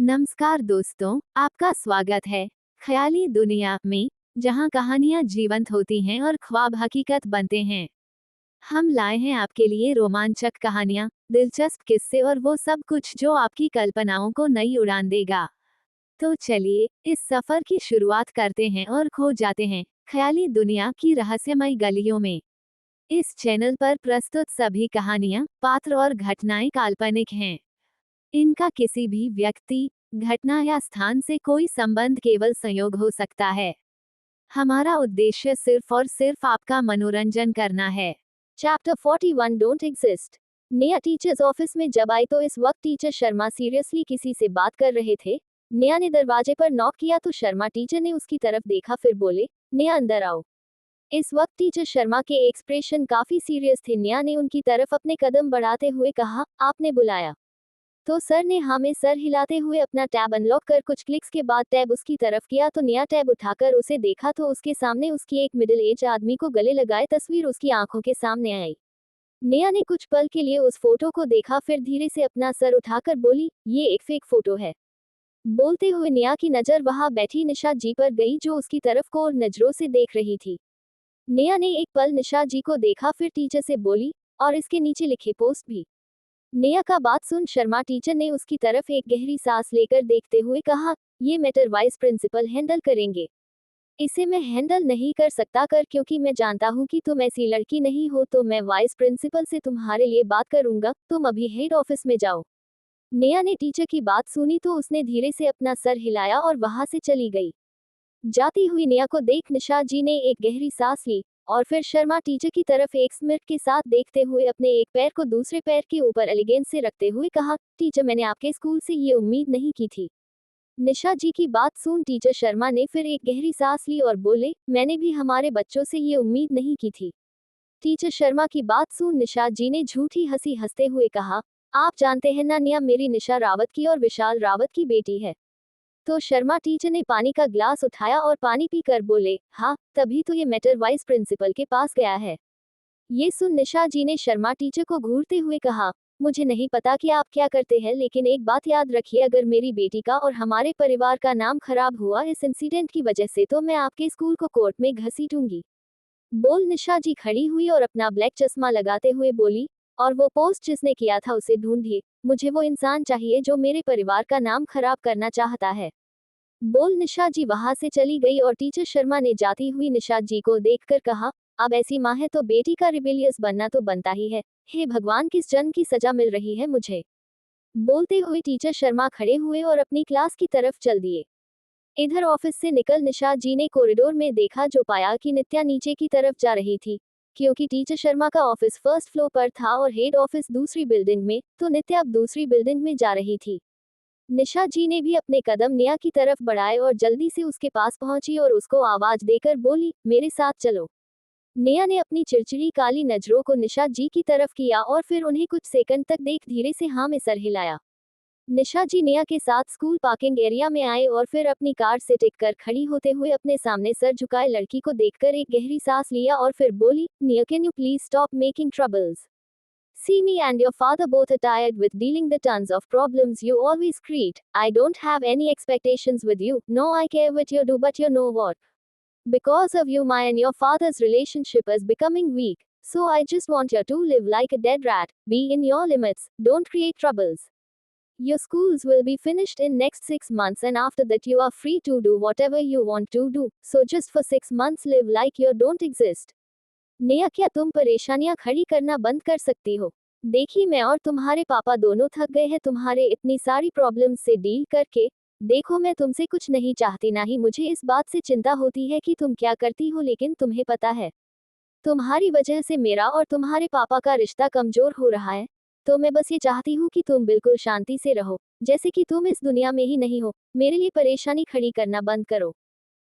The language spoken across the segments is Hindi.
नमस्कार दोस्तों, आपका स्वागत है ख्याली दुनिया में, जहां कहानियां जीवंत होती हैं और ख्वाब हकीकत बनते हैं। हम लाए हैं आपके लिए रोमांचक कहानियां, दिलचस्प किस्से और वो सब कुछ जो आपकी कल्पनाओं को नई उड़ान देगा। तो चलिए इस सफर की शुरुआत करते हैं और खो जाते हैं ख्याली दुनिया की रहस्यमय गलियों में। इस चैनल पर प्रस्तुत सभी कहानियां, पात्र और घटनाएं काल्पनिक हैं। इनका किसी भी व्यक्ति, घटना या स्थान से कोई संबंध केवल संयोग हो सकता है। हमारा उद्देश्य सिर्फ और सिर्फ आपका मनोरंजन करना है। Chapter 41 don't exist. Neha teachers office में जब आई तो इस वक्त टीचर शर्मा सीरियसली किसी से बात कर रहे थे। नेहा ने दरवाजे पर नॉक किया तो शर्मा टीचर ने उसकी तरफ देखा, फिर बोले, नेहा अंदर आओ। इस वक्त टीचर शर्मा के एक्सप्रेशन काफी सीरियस थे। नेहा ने उनकी तरफ अपने कदम बढ़ाते हुए कहा, आपने बुलाया? तो सर ने हाँ में सर हिलाते हुए अपना टैब अनलॉक कर कुछ क्लिक्स के बाद टैब उसकी तरफ किया तो नेहा टैब उठाकर उसे देखा तो उसके सामने उसकी एक मिडिल एज आदमी को गले लगाए तस्वीर उसकी आंखों के सामने आई। नेहा ने कुछ पल के लिए उस फोटो को देखा, फिर धीरे से अपना सर उठाकर बोली, ये एक फेक फोटो है। बोलते हुए नेहा की नजर वहां बैठी निशा जी पर गई जो उसकी तरफ को और नजरों से देख रही थी। नेहा ने एक पल निशा जी को देखा, फिर टीचर से बोली, और इसके नीचे लिखे पोस्ट भी। नेहा का बात सुन शर्मा टीचर ने उसकी तरफ एक गहरी सांस लेकर देखते हुए कहा, ये मैटर वाइस प्रिंसिपल हैंडल करेंगे। इसे मैं हैंडल नहीं कर सकता कर, क्योंकि मैं जानता हूँ कि तुम ऐसी लड़की नहीं हो, तो मैं वाइस प्रिंसिपल से तुम्हारे लिए बात करूंगा। तुम अभी हेड ऑफिस में जाओ। नेहा ने टीचर की बात सुनी तो उसने धीरे से अपना सर हिलाया और वहां से चली गई। जाती हुई नेहा को देख निशा जी ने एक गहरी सांस ली और फिर शर्मा टीचर की तरफ एक स्मित के साथ देखते हुए अपने एक पैर को दूसरे पैर के ऊपर एलिगेंस से रखते हुए कहा, टीचर मैंने आपके स्कूल से ये उम्मीद नहीं की थी। निशा जी की बात सुन टीचर शर्मा ने फिर एक गहरी सांस ली और बोले, मैंने भी हमारे बच्चों से ये उम्मीद नहीं की थी। टीचर शर्मा की बात सुन निशा जी ने झूठी हंसी हंसते हुए कहा, आप जानते हैं ना नेहा मेरी निशा रावत की और विशाल रावत की बेटी है। तो शर्मा टीचर ने पानी का ग्लास उठाया और पानी पीकर बोले, हाँ तभी तो ये मैटर वाइस प्रिंसिपल के पास गया है। ये सुन निशा जी ने शर्मा टीचर को घूरते हुए कहा, मुझे नहीं पता कि आप क्या करते हैं, लेकिन एक बात याद रखिए, अगर मेरी बेटी का और हमारे परिवार का नाम खराब हुआ इस इंसिडेंट की वजह से तो मैं आपके स्कूल को कोर्ट में घसीटूंगी। बोल निशा जी खड़ी हुई और अपना ब्लैक चश्मा लगाते हुए बोली, और वो पोस्ट जिसने किया था उसे ढूंढिए। मुझे वो इंसान चाहिए जो मेरे परिवार का नाम खराब करना चाहता है। बोल निशा जी वहां से चली गई और टीचर शर्मा ने जाती हुई निशा जी को देखकर कहा, अब ऐसी माँ है तो बेटी का रिबेलियस बनना तो बनता ही है। हे भगवान, किस जन्म की सजा मिल रही है मुझे। बोलते हुए टीचर शर्मा खड़े हुए और अपनी क्लास की तरफ चल दिए। इधर ऑफिस से निकल निशा जी ने कॉरिडोर में देखा जो पाया कि नित्या नीचे की तरफ जा रही थी। क्योंकि टीचर शर्मा का ऑफिस फर्स्ट फ्लोर पर था और हेड ऑफिस दूसरी बिल्डिंग में, तो नित्या अब दूसरी बिल्डिंग में जा रही थी। निशा जी ने भी अपने कदम नेहा की तरफ बढ़ाए और जल्दी से उसके पास पहुंची और उसको आवाज देकर बोली, मेरे साथ चलो। नेहा ने अपनी चिड़चिड़ी काली नजरों को निशा जी की तरफ किया और फिर उन्हें कुछ सेकंड तक देख धीरे से हाँ में सर हिलाया। निशा जी नेहा के साथ स्कूल पार्किंग एरिया में आए और फिर अपनी कार से टिककर खड़ी होते हुए अपने सामने सर झुकाए लड़की को देखकर एक गहरी सांस लिया और फिर बोली, Neha can you please stop making troubles. See me and your father both are tired with dealing the tons of problems you always create. I don't have any expectations with you. No, I care what you do, but you know what? Because of you, my and your father's relationship is becoming weak. So I just want you to live like a dead rat. Be in your limits. Don't create troubles. Your schools will be finished in next 6 months and after that you are free to do whatever you want to do. So just for 6 months live like you don't exist. Neha, क्या तुम परेशानियां खड़ी करना बंद कर सकती हो? देखिए मैं और तुम्हारे पापा दोनों थक गए हैं तुम्हारे इतनी सारी प्रॉब्लम्स से डील करके। देखो मैं तुमसे कुछ नहीं चाहती, ना ही मुझे इस बात से चिंता होती है कि तुम क्या करती हो, लेकिन तुम्हें पता है तुम्हारी वजह से मेरा और तुम्हारे पापा का रिश्ता कमजोर हो रहा है। तो मैं बस ये चाहती हूँ कि तुम बिल्कुल शांति से रहो, जैसे कि तुम इस दुनिया में ही नहीं हो। मेरे लिए परेशानी खड़ी करना बंद करो।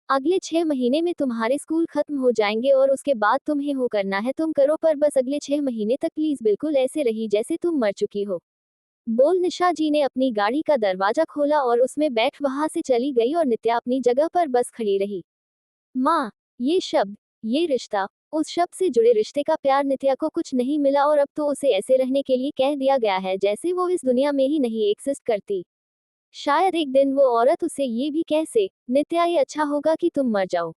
अगले 6 महीने में तुम्हारे स्कूल खत्म हो जाएंगे और उसके बाद तुम्हें हो करना है तुम करो, पर बस अगले 6 महीने तक प्लीज बिल्कुल ऐसे रही जैसे तुम मर चुकी हो। बोल निशा जी ने अपनी गाड़ी का दरवाजा खोला और उसमें बैठ वहां से चली गई और नित्या अपनी जगह पर बस खड़ी रही। माँ, ये शब्द, ये रिश्ता, उस शब्द से जुड़े रिश्ते का प्यार नित्या को कुछ नहीं मिला और अब तो उसे ऐसे रहने के लिए कह दिया गया है जैसे वो इस दुनिया में ही नहीं एक्सिस्ट करती। शायद एक दिन वो औरत उसे ये भी कह से, नित्या ये अच्छा होगा कि तुम मर जाओ।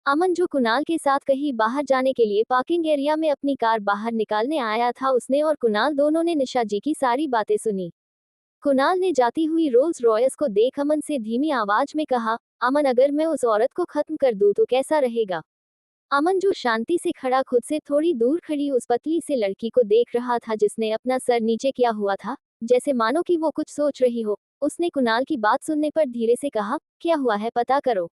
अमन जो कुणाल के साथ कहीं बाहर जाने के लिए पार्किंग एरिया में अपनी कार बाहर निकालने आया था, उसने और कुणाल दोनों ने निशा जी की सारी बातें सुनी। कुणाल ने जाती हुई रोल्स रॉयस को देख अमन से धीमी आवाज में कहा, अमन अगर मैं उस औरत को खत्म कर दूं तो कैसा रहेगा। अमन जो शांति से खड़ा खुद से थोड़ी दूर खड़ी उस पतली से लड़की को देख रहा था जिसने अपना सर नीचे किया हुआ था, जैसे मानो कि वो कुछ सोच रही हो, उसने कुणाल की बात सुनने पर धीरे से कहा, क्या हुआ है पता करो।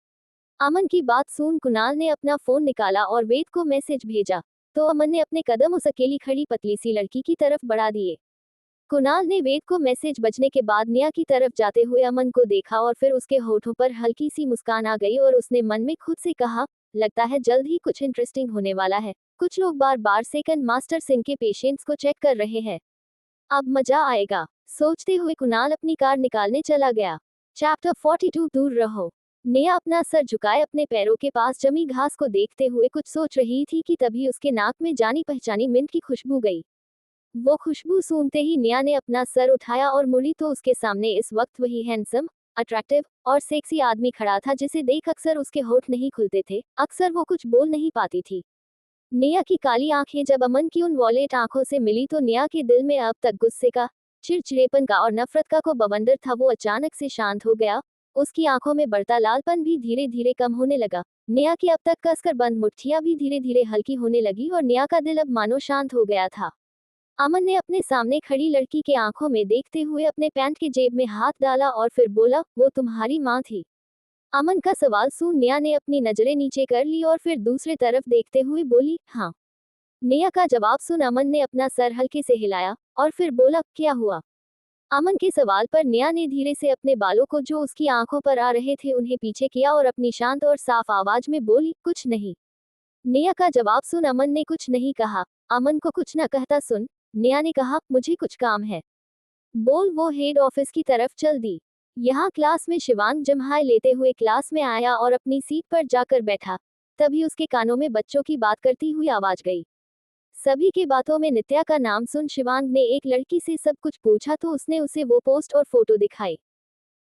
अमन की बात सुन कुणाल ने अपना फोन निकाला और वेद को मैसेज भेजा, तो अमन ने अपने कदम उस अकेली खड़ी पतली सी लड़की की तरफ बढ़ा दिए। कुणाल ने वेद को मैसेज बजने के बाद निया की तरफ जाते हुए अमन को देखा और फिर उसके होठों पर हल्की सी मुस्कान आ गई और उसने मन में खुद से कहा, लगता है जल्द ही कुछ इंटरेस्टिंग होने वाला है। कुछ लोग बार बार सेकंड मास्टर सिंह के पेशेंट्स को चेक कर रहे हैं। अब मजा आएगा, सोचते हुए कुणाल अपनी कार निकालने चला गया। चैप्टर 42 दूर रहो। निया अपना सर झुकाए अपने पैरों के पास जमी घास को देखते हुए कुछ सोच रही थी कि तभी उसके नाक में जानी पहचानी मिंट की खुशबू गई। वो खुशबू सूंघते ही निया ने अपना सर उठाया और मुड़ी तो उसके सामने इस वक्त वही हैंडसम, अट्रैक्टिव और सेक्सी आदमी खड़ा था जिसे देख अक्सर उसके होठ नहीं खुलते थे, अक्सर वो कुछ बोल नहीं पाती थी। निया की काली आंखें जब अमन की उन वॉलेट आंखों से मिली तो निया के दिल में अब तक गुस्से का, चिड़चिड़ेपन का और नफरत का को बवंडर था वो अचानक से शांत हो गया। उसकी आंखों में बढ़ता लालपन भी धीरे धीरे कम होने लगा। निया की अब तक कसकर बंद मुट्ठियां भी धीरे धीरे हल्की होने लगी और निया का दिल अब मानो शांत हो गया था। अमन ने अपने सामने खड़ी लड़की के आंखों में देखते हुए अपने पैंट के जेब में हाथ डाला और फिर बोला, वो तुम्हारी माँ थी। अमन का सवाल सुन निया ने अपनी नजरें नीचे कर ली और फिर दूसरे तरफ देखते हुए बोली, हाँ। निया का जवाब सुन अमन ने अपना सर हल्के से हिलाया और फिर बोला, क्या हुआ। अमन के सवाल पर निया ने धीरे से अपने बालों को जो उसकी आंखों पर आ रहे थे उन्हें पीछे किया और अपनी शांत और साफ आवाज में बोली, कुछ नहीं। निया का जवाब सुन अमन ने कुछ नहीं कहा। अमन को कुछ न कहता सुन निया ने कहा, मुझे कुछ काम है। बोल वो हेड ऑफिस की तरफ चल दी। यहाँ क्लास में शिवांग जम्हाई लेते हुए क्लास में आया और अपनी सीट पर जाकर बैठा। तभी उसके कानों में बच्चों की बात करती हुई आवाज गई। सभी की बातों में नित्या का नाम सुन शिवांग ने एक लड़की से सब कुछ पूछा तो उसने उसे वो पोस्ट और फोटो दिखाई।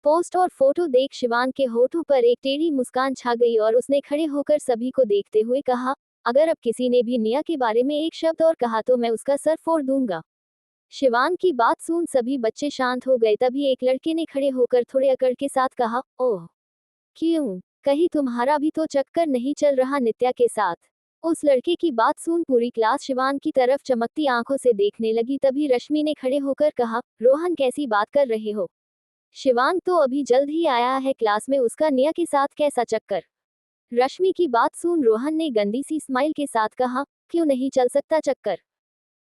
पोस्ट और फोटो देख शिवांग के होठों पर एक टेढ़ी मुस्कान छा गई और उसने खड़े होकर सभी को देखते हुए कहा, अगर अब किसी ने भी निया के बारे में एक शब्द और कहा तो मैं उसका सर फोड़ दूंगा। शिवांग की बात सुन सभी बच्चे शांत हो गए। तभी एक लड़के ने खड़े होकर थोड़े अकड़ के साथ कहा, ओह, क्यों, कहीं तुम्हारा भी तो चक्कर नहीं चल रहा नित्या के साथ। उस लड़के की बात सुन पूरी क्लास शिवांग की तरफ चमकती आंखों से देखने लगी। तभी रश्मि ने खड़े होकर कहा, रोहन कैसी बात कर रहे हो। शिवांग तो अभी जल्द ही आया है क्लास में, उसका निया के साथ कैसा चक्कर। रश्मि की बात सुन रोहन ने गंदी सी स्माइल के साथ कहा, क्यों नहीं चल सकता चक्कर।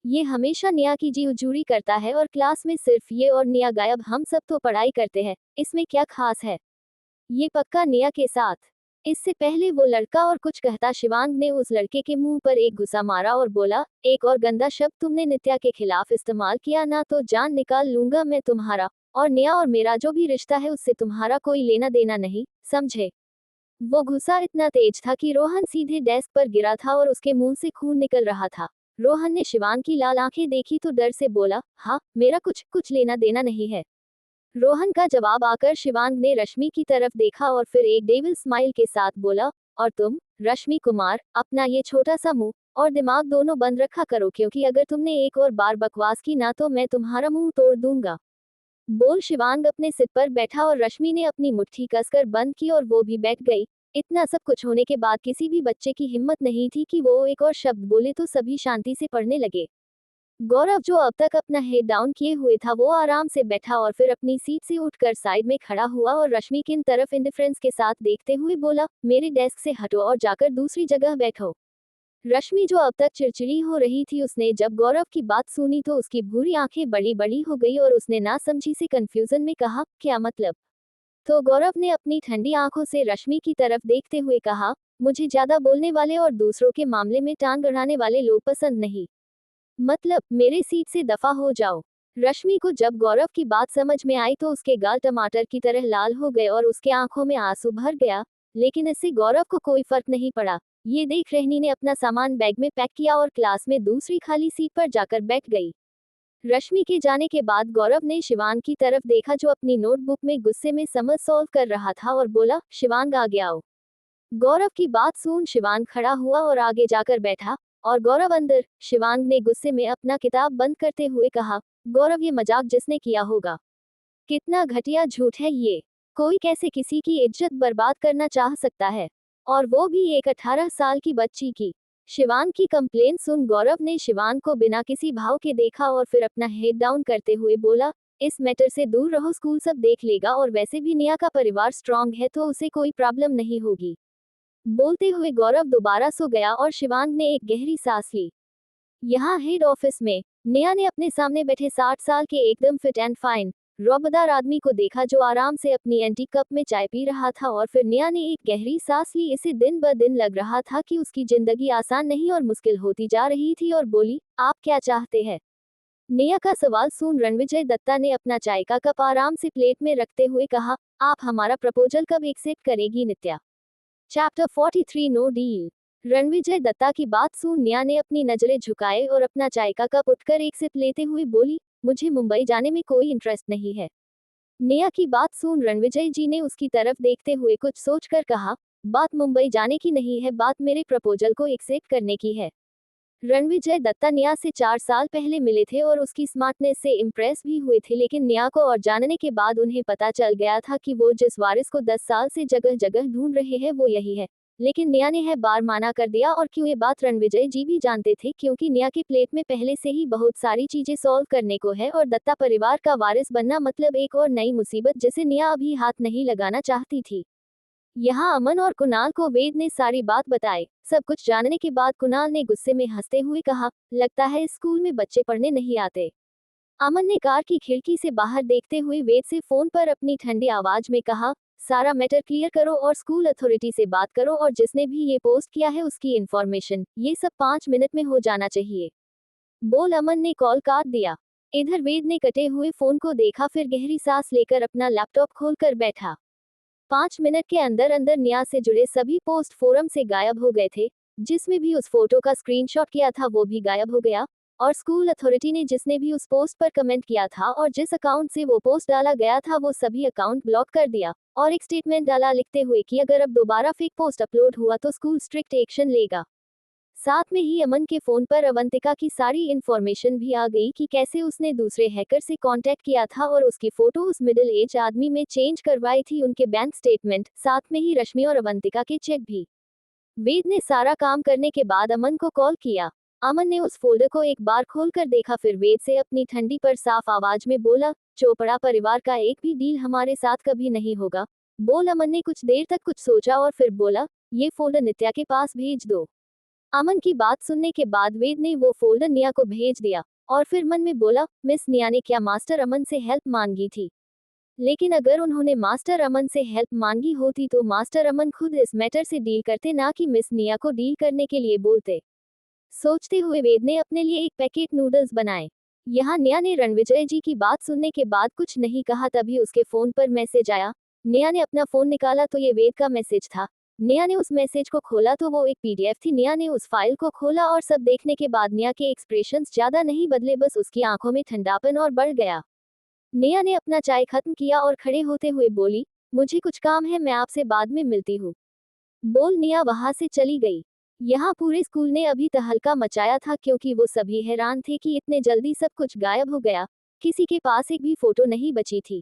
ये हमेशा निया की जी हुजूरी करता है और क्लास में सिर्फ ये और निया गायब, हम सब तो पढ़ाई करते हैं, इसमें क्या खास है। ये पक्का निया के साथ। इससे पहले वो लड़का और कुछ कहता शिवांग ने उस लड़के के मुंह पर एक गुस्सा मारा और बोला, एक और गंदा शब्द तुमने नित्या के खिलाफ इस्तेमाल किया ना तो जान निकाल लूंगा मैं तुम्हारा, और निया और मेरा जो भी रिश्ता है उससे तुम्हारा कोई लेना देना नहीं, समझे। वो गुस्सा इतना तेज था कि रोहन सीधे डेस्क पर गिरा था और उसके मुंह से खून निकल रहा था। रोहन ने शिवांग की लाल आंखें देखी तो डर से बोला, हाँ, मेरा कुछ लेना देना नहीं है। रोहन का जवाब आकर शिवांग ने रश्मि की तरफ देखा और फिर एक डेविल स्माइल के साथ बोला, और तुम, रश्मि कुमार, अपना ये छोटा सा मुंह और दिमाग दोनों बंद रखा करो क्योंकि अगर तुमने एक और बार बकवास की ना तो मैं तुम्हारा मुंह तोड़ दूंगा। बोल शिवांग अपने सिर पर बैठा और रश्मि ने अपनी मुट्ठी कसकर बंद की और वो भी बैठ गई। इतना सब कुछ होने के बाद किसी भी बच्चे की हिम्मत नहीं थी कि वो एक और शब्द बोले तो सभी शांति से पढ़ने लगे। गौरव जो अब तक अपना हेड डाउन किए हुए था वो आराम से बैठा और फिर अपनी सीट से उठकर साइड में खड़ा हुआ और रश्मि की तरफ इंडिफरेंस के साथ देखते हुए बोला, मेरे डेस्क से हटो और जाकर दूसरी जगह बैठो। रश्मि जो अब तक चिड़चिड़ी हो रही थी उसने जब गौरव की बात सुनी तो उसकी भूरी आंखें बड़ी बड़ी हो गई और उसने ना समझी से कंफ्यूजन में कहा, क्या मतलब। तो गौरव ने अपनी ठंडी आंखों से रश्मि की तरफ देखते हुए कहा, मुझे ज्यादा बोलने वाले और दूसरों के मामले में टांग अड़ाने वाले लोग पसंद नहीं। मतलब मेरे सीट से दफा हो जाओ। रश्मि को जब गौरव की बात समझ में आई तो उसके गाल टमाटर की तरह लाल हो गए और उसके आंखों में आंसू भर गया, लेकिन इससे गौरव को कोई फर्क नहीं पड़ा। ये देख रहनी ने अपना सामान बैग में पैक किया और क्लास में दूसरी खाली सीट पर जाकर बैठ गई। रश्मि के जाने के बाद गौरव ने शिवांग की तरफ देखा जो अपनी नोटबुक में गुस्से में समझ सॉल्व कर रहा था और बोला, शिवांग आ गया आओ। गौरव की बात सुन शिवांग खड़ा हुआ और आगे जाकर बैठा और गौरव अंदर। शिवांग ने गुस्से में अपना किताब बंद करते हुए कहा, गौरव ये मजाक जिसने किया होगा। कितना घटिया झूठ है ये। कोई कैसे किसी की इज्जत बर्बाद करना चाह सकता है, और वो भी एक 18 साल की बच्ची की। शिवांग की कंप्लेन सुन गौरव ने शिवांग को बिना किसी भाव के देखा और फिर अपना हेड डाउन करते हुए बोला, इस मैटर से दूर रहो, स्कूल सब देख लेगा और वैसे भी निया का परिवार स्ट्रांग है तो उसे कोई प्रॉब्लम नहीं होगी। बोलते हुए गौरव दोबारा सो गया और शिवांग ने एक गहरी सांस ली। यहाँ हेड ऑफिस में नेहा ने अपने सामने बैठे 60 साल के एकदम फिट एंड फाइन रौबदार आदमी को देखा जो आराम से अपनी एंटी कप में चाय पी रहा था और फिर नेहा ने एक गहरी सांस ली। इसे दिन ब दिन लग रहा था कि उसकी जिंदगी आसान नहीं और मुश्किल होती जा रही थी और बोली, आप क्या चाहते हैं? नेहा का सवाल सुन रणविजय दत्ता ने अपना चाय का कप आराम से प्लेट में रखते हुए कहा, आप हमारा प्रपोजल कब एक्सेप्ट करेगी Nitya? Chapter 43 no deal. Ranvijay Datta की बात सुन नेहा ने अपनी नजरें झुकाए और अपना चाय का कप उठकर एक सिप लेते हुए बोली, मुझे मुंबई जाने में कोई इंटरेस्ट नहीं है। नेहा की बात सुन रणविजय जी ने उसकी तरफ देखते हुए कुछ सोचकर कहा, बात मुंबई जाने की नहीं है, बात मेरे प्रपोजल को एक्सेप्ट करने की है। रणविजय दत्ता नेहा से 4 साल पहले मिले थे और उसकी स्मार्टनेस से इम्प्रेस भी हुए थे, लेकिन नेहा को और जानने के बाद उन्हें पता चल गया था कि वो जिस वारिस को 10 साल से जगह जगह ढूंढ रहे हैं वो यही है। लेकिन नेहा ने है बार माना कर दिया। और क्यों? ये बात रणविजय जी भी जानते थे, क्योंकि नेहा के प्लेट में पहले से ही बहुत सारी चीजें सॉल्व करने को है और दत्ता परिवार का वारिस बनना मतलब एक और नई मुसीबत जिसे नेहा अभी हाथ नहीं लगाना चाहती थी। यहाँ अमन और कुणाल को वेद ने सारी बात बताई। सब कुछ जानने के बाद कुणाल ने गुस्से में हंसते हुए कहा, लगता है इस स्कूल में बच्चे पढ़ने नहीं आते। अमन ने कार की खिड़की से बाहर देखते हुए वेद से फोन पर अपनी ठंडी आवाज में कहा, सारा मैटर क्लियर करो और स्कूल अथॉरिटी से बात करो और जिसने भी ये पोस्ट किया है उसकी इंफॉर्मेशन ये सब 5 मिनट में हो जाना चाहिए। बोल अमन ने कॉल काट दिया। इधर वेद ने कटे हुए फोन को देखा, फिर गहरी सांस लेकर अपना लैपटॉप खोलकर बैठा। 5 मिनट के अंदर अंदर नेहा से जुड़े सभी पोस्ट फोरम से गायब हो गए थे। जिसमें भी उस फोटो का स्क्रीनशॉट किया था वो भी गायब हो गया और स्कूल अथॉरिटी ने जिसने भी उस पोस्ट पर कमेंट किया था और जिस अकाउंट से वो पोस्ट डाला गया था वो सभी अकाउंट ब्लॉक कर दिया और एक स्टेटमेंट डाला लिखते हुए कि अगर अब दोबारा फेक पोस्ट अपलोड हुआ तो स्कूल स्ट्रिक्ट एक्शन लेगा। साथ में ही अमन के फोन पर अवंतिका की सारी इन्फॉर्मेशन भी आ गई कि कैसे उसने दूसरे हैकर से कांटेक्ट किया था और उसकी फोटो उस मिडिल एज आदमी में चेंज करवाई थी, उनके बैंक स्टेटमेंट, साथ में ही रश्मि और अवंतिका के चेक भी। वेद ने सारा काम करने के बाद अमन को कॉल किया। अमन ने उस फोल्डर को एक बार खोलकर देखा, फिर वेद से अपनी ठंडी पर साफ आवाज में बोला, चोपड़ा परिवार का एक भी डील हमारे साथ कभी नहीं होगा। बोल अमन ने कुछ देर तक कुछ सोचा और फिर बोला, ये फोल्डर नित्या के पास भेज दो। अमन की बात सुनने के बाद वेद ने वो फोल्डर निया को भेज दिया और फिर मन में बोला, मिस निया ने क्या मास्टर अमन से हेल्प मांगी थी? लेकिन अगर उन्होंने मास्टर अमन से हेल्प मांगी होती तो मास्टर अमन खुद इस मैटर से डील करते, ना कि मिस निया को डील करने के लिए बोलते। सोचते हुए वेद ने अपने लिए एक पैकेट नूडल्स बनाए। यहाँ निया ने रणविजय जी की बात सुनने के बाद कुछ नहीं कहा, तभी उसके फोन पर मैसेज आया। निया ने अपना फोन निकाला तो ये वेद का मैसेज था। निया ने उस मैसेज को खोला तो वो एक पीडीएफ थी। निया ने उस फाइल को खोला और सब देखने के बाद निया के एक्सप्रेशंस ज्यादा नहीं बदले, बस उसकी आंखों में ठंडापन और बढ़ गया। निया ने अपना चाय खत्म किया और खड़े होते हुए बोली, मुझे कुछ काम है, मैं आपसे बाद में मिलती हूँ। बोल निया वहां से चली गई। यहाँ पूरे स्कूल ने अभी तहलका मचाया था क्योंकि वो सभी हैरान थे कि इतने जल्दी सब कुछ गायब हो गया। किसी के पास एक भी फोटो नहीं बची थी।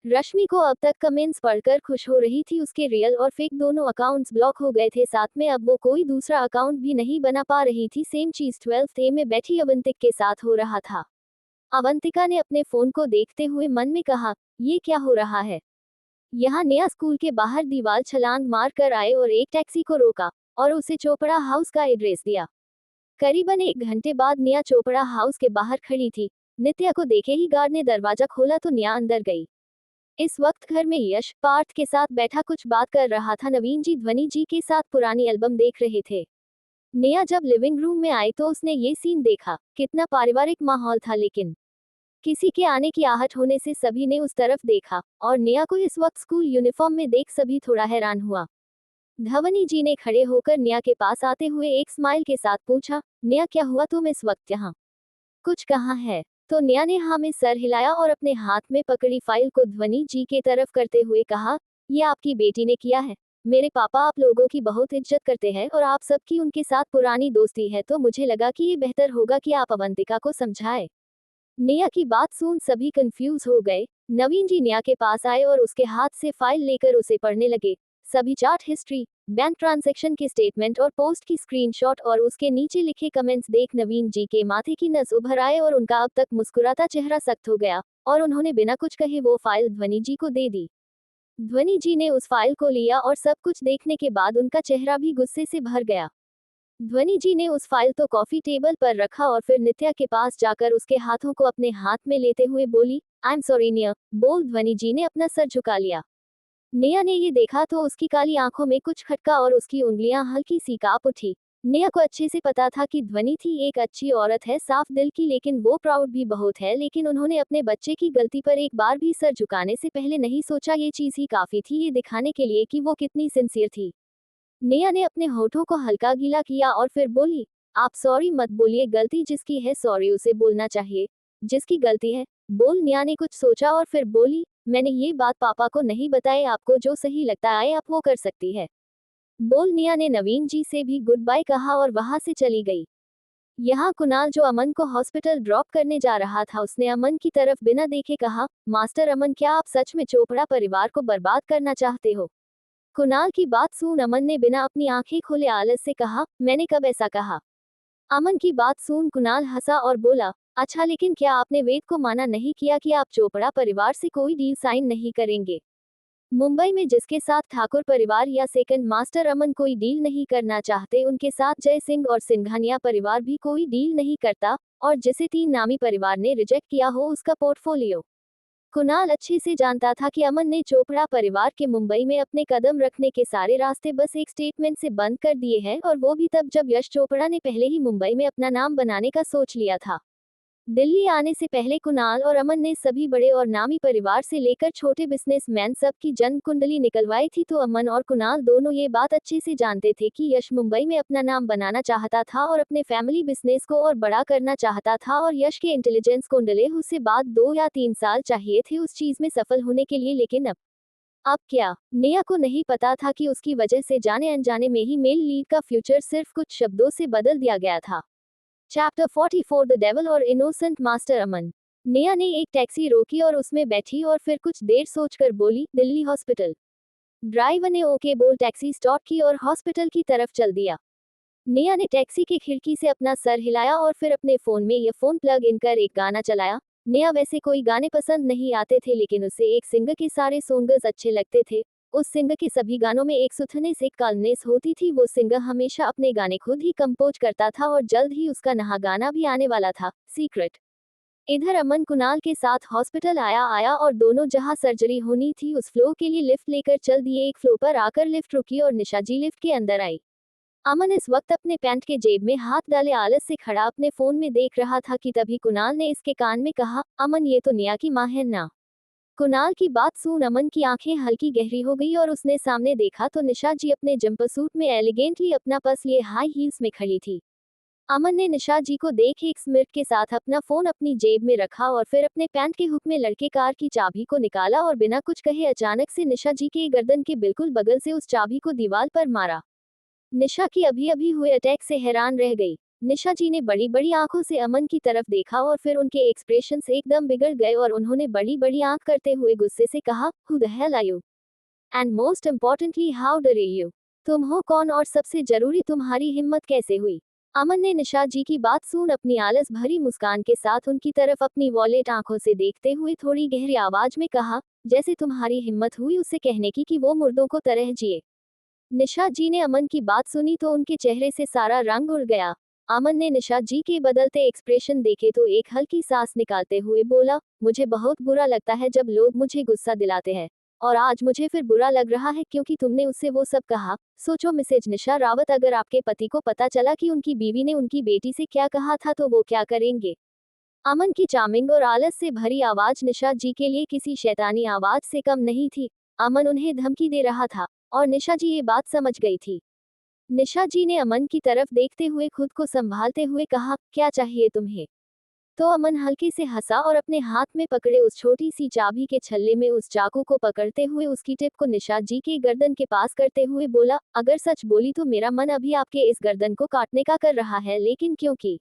रश्मि को अब तक कमेंट्स पढ़कर खुश हो रही थी, उसके रियल और फेक दोनों अकाउंट्स ब्लॉक हो गए थे, साथ में अब वो कोई दूसरा अकाउंट भी नहीं बना पा रही थी। सेम चीज 12th ए में बैठी अवंतिक के साथ हो रहा था। अवंतिका ने अपने फोन को देखते हुए मन में कहा, ये क्या हो रहा है? यहाँ नया स्कूल के बाहर दीवार छलांग मार कर आए और एक टैक्सी को रोका और उसे चोपड़ा हाउस का एड्रेस दिया। करीबन 1 घंटे बाद निया चोपड़ा हाउस के बाहर खड़ी थी। नित्या को देखे ही गार्ड ने दरवाजा खोला तो निया अंदर गई। इस वक्त घर में यश पार्थ के साथ बैठा कुछ बात कर रहा था। नवीन जी ध्वनि जी के साथ पुरानी एल्बम देख रहे थे। निया जब लिविंग रूम में आई तो उसने ये सीन देखा। कितना पारिवारिक माहौल था, लेकिन किसी के आने की आहट होने से सभी ने उस तरफ देखा और निया को इस वक्त स्कूल यूनिफॉर्म में देख सभी थोड़ा हैरान हुआ। ध्वनि जी ने खड़े होकर निया के पास आते हुए एक स्माइल के साथ पूछा, निया क्या हुआ, तुम इस वक्त यहाँ? कुछ कहाँ है? तो नेहा ने हाँ में सर हिलाया और अपने हाथ में पकड़ी फाइल को ध्वनि जी के तरफ करते हुए कहा, ये आपकी बेटी ने किया है। मेरे पापा आप लोगों की बहुत इज्जत करते हैं और आप सबकी उनके साथ पुरानी दोस्ती है, तो मुझे लगा कि ये बेहतर होगा कि आप अवंतिका को समझाएं। नेहा की बात सुन सभी कंफ्यूज हो गए। नवीन जी नेहा के पास आए और उसके हाथ से फाइल लेकर उसे पढ़ने लगे। सभी चार्ट हिस्ट्री, बैंक ट्रांजैक्शन के स्टेटमेंट और पोस्ट की स्क्रीनशॉट और उसके नीचे लिखे कमेंट्स देख नवीन जी के माथे की नस उभर आए और उनका अब तक मुस्कुराता चेहरा सख्त हो गया और उन्होंने बिना कुछ कहे वो फाइल ध्वनि जी को दे दी। ध्वनि जी ने उस फाइल को लिया और सब कुछ देखने के बाद उनका चेहरा भी गुस्से से भर गया। ध्वनि जी ने उस फाइल तो कॉफी टेबल पर रखा और फिर नित्या के पास जाकर उसके हाथों को अपने हाथ में लेते हुए बोली, आई एम सॉरी निया। बोल ध्वनि जी ने अपना सर झुका लिया। नेहा ने ये देखा तो उसकी काली आंखों में कुछ खटका और उसकी उंगलियां हल्की सी कांप उठी। नेहा को अच्छे से पता था कि ध्वनि थी एक अच्छी औरत है, साफ दिल की, लेकिन वो प्राउड भी बहुत है। लेकिन उन्होंने अपने बच्चे की गलती पर एक बार भी सर झुकाने से पहले नहीं सोचा, ये चीज ही काफी थी ये दिखाने के लिए कि वो कितनी सिंसियर थी। नेहा ने अपने होठों को हल्का गीला किया और फिर बोली, आप सॉरी मत बोलिए, गलती जिसकी है सॉरी उसे बोलना चाहिए। जिसकी गलती है बोल। नेहा ने कुछ सोचा और फिर बोली, मैंने ये बात पापा को नहीं बताई, आपको जो सही लगता है आप वो कर सकती है। बोल। नेहा ने नवीन जी से भी गुड बाय कहा और वहां से चली गई। यहाँ कुणाल जो अमन को हॉस्पिटल ड्रॉप करने जा रहा था, उसने अमन की तरफ बिना देखे कहा, मास्टर अमन, क्या आप सच में चोपड़ा परिवार को बर्बाद करना चाहते हो? कुणाल की बात सुन अमन ने बिना अपनी आंखें खोले आलस से कहा, मैंने कब ऐसा कहा? अमन की बात सुन कुणाल हंसा और बोला, अच्छा लेकिन क्या आपने वेद को माना नहीं किया कि आप चोपड़ा परिवार से कोई डील साइन नहीं करेंगे? मुंबई में जिसके साथ ठाकुर परिवार या सेकंड मास्टर अमन कोई डील नहीं करना चाहते, उनके साथ जय सिंह और सिंघानिया परिवार भी कोई डील नहीं करता, और जिसे 3 नामी परिवार ने रिजेक्ट किया हो उसका पोर्टफोलियो। कुणाल अच्छे से जानता था कि अमन ने चोपड़ा परिवार के मुंबई में अपने कदम रखने के सारे रास्ते बस एक स्टेटमेंट से बंद कर दिए हैं, और वो भी तब जब यश चोपड़ा ने पहले ही मुंबई में अपना नाम बनाने का सोच लिया था। दिल्ली आने से पहले कुणाल और अमन ने सभी बड़े और नामी परिवार से लेकर छोटे बिजनेसमैन सब की जन्म कुंडली निकलवाई थी, तो अमन और कुणाल दोनों ये बात अच्छे से जानते थे कि यश मुंबई में अपना नाम बनाना चाहता था और अपने फैमिली बिजनेस को और बड़ा करना चाहता था, और यश के इंटेलिजेंस कुंडले उससे बाद 2 या 3 साल चाहिए थे उस चीज में सफल होने के लिए। लेकिन अब क्या? नेहा को नहीं पता था कि उसकी वजह से जाने अनजाने में ही मेल लीड का फ्यूचर सिर्फ कुछ शब्दों से बदल दिया गया था। चैप्टर 44 द डेविल और इनोसेंट मास्टर अमन। नेहा ने एक टैक्सी रोकी और उसमें बैठी और फिर कुछ देर सोचकर बोली, दिल्ली हॉस्पिटल। ड्राइवर ने ओके बोल टैक्सी स्टार्ट की और हॉस्पिटल की तरफ चल दिया। नेहा ने टैक्सी की खिड़की से अपना सर हिलाया और फिर अपने फोन में ईयरफोन प्लग इन कर एक गाना चलाया। नेहा वैसे कोई गाने पसंद नहीं आते थे, लेकिन उसे एक सिंगर के सारे सॉन्ग्स अच्छे लगते थे। उस सिंगर के सभी गानों में एक सुथनेस, एक काल्मनेस होती थी। वो सिंगर हमेशा अपने गाने खुद ही कंपोज करता था और जल्द ही उसका नया गाना भी आने वाला था, सीक्रेट। इधर अमन कुणाल के साथ हॉस्पिटल आया और दोनों जहां सर्जरी होनी थी उस फ्लोर के लिए लिफ्ट लेकर चल दिए। एक फ्लोर पर आकर लिफ्ट रुकी और निशा जी लिफ्ट के अंदर आई। अमन इस वक्त अपने पैंट के जेब में हाथ डाले आलस से खड़ा अपने फोन में देख रहा था कि तभी कुणाल ने इसके कान में कहा, अमन ये तो नेहा की माँ है ना? कुणाल की बात सुन अमन की आंखें हल्की गहरी हो गई और उसने सामने देखा तो निशा जी अपने जंपसूट में एलिगेंटली अपना पर्स लिए हाई हील्स में खड़ी थी। अमन ने निशा जी को देख एक स्मिर्ट के साथ अपना फोन अपनी जेब में रखा और फिर अपने पैंट के हुक में लड़के कार की चाबी को निकाला और बिना कुछ कहे अचानक से निशा जी के गर्दन के बिल्कुल बगल से उस चाबी को दीवार पर मारा। निशा की अभी अभी हुए अटैक से हैरान रह गई। निशा जी ने बड़ी बड़ी आंखों से अमन की तरफ देखा और फिर उनके एक्सप्रेशंस एकदम बिगड़ गए और उन्होंने बड़ी बड़ी आंख करते हुए गुस्से से कहा, who the hell are you? And most importantly how dare you? तुम हो कौन और सबसे जरूरी तुम्हारी हिम्मत कैसे हुई? अमन ने निशा जी की बात सुन अपनी आलस भरी मुस्कान के साथ उनकी तरफ अपनी वॉलेट आंखों से देखते हुए थोड़ी गहरी आवाज में कहा, जैसे तुम्हारी हिम्मत हुई उससे कहने की कि वो मुर्दों को तरह जिए। निशा जी ने अमन की बात सुनी तो उनके चेहरे से सारा रंग उड़ गया। अमन ने निशा जी के बदलते एक्सप्रेशन देखे तो एक हल्की सांस निकालते हुए बोला, मुझे बहुत बुरा लगता है जब लोग मुझे गुस्सा दिलाते हैं, और आज मुझे फिर बुरा लग रहा है क्योंकि तुमने उससे वो सब कहा। सोचो मिसेज निशा रावत, अगर आपके पति को पता चला कि उनकी बीवी ने उनकी बेटी से क्या कहा था तो वो क्या करेंगे? अमन की चार्मिंग और आलस से भरी आवाज निशा जी के लिए किसी शैतानी आवाज से कम नहीं थी। अमन उन्हें धमकी दे रहा था और निशा जी ये बात समझ गई थी। निशा जी ने अमन की तरफ देखते हुए खुद को संभालते हुए कहा, क्या चाहिए तुम्हें? तो अमन हल्के से हंसा और अपने हाथ में पकड़े उस छोटी सी चाबी के छल्ले में उस चाकू को पकड़ते हुए उसकी टिप को निशा जी के गर्दन के पास करते हुए बोला, अगर सच बोली तो मेरा मन अभी आपके इस गर्दन को काटने का कर रहा है, लेकिन क्योंकि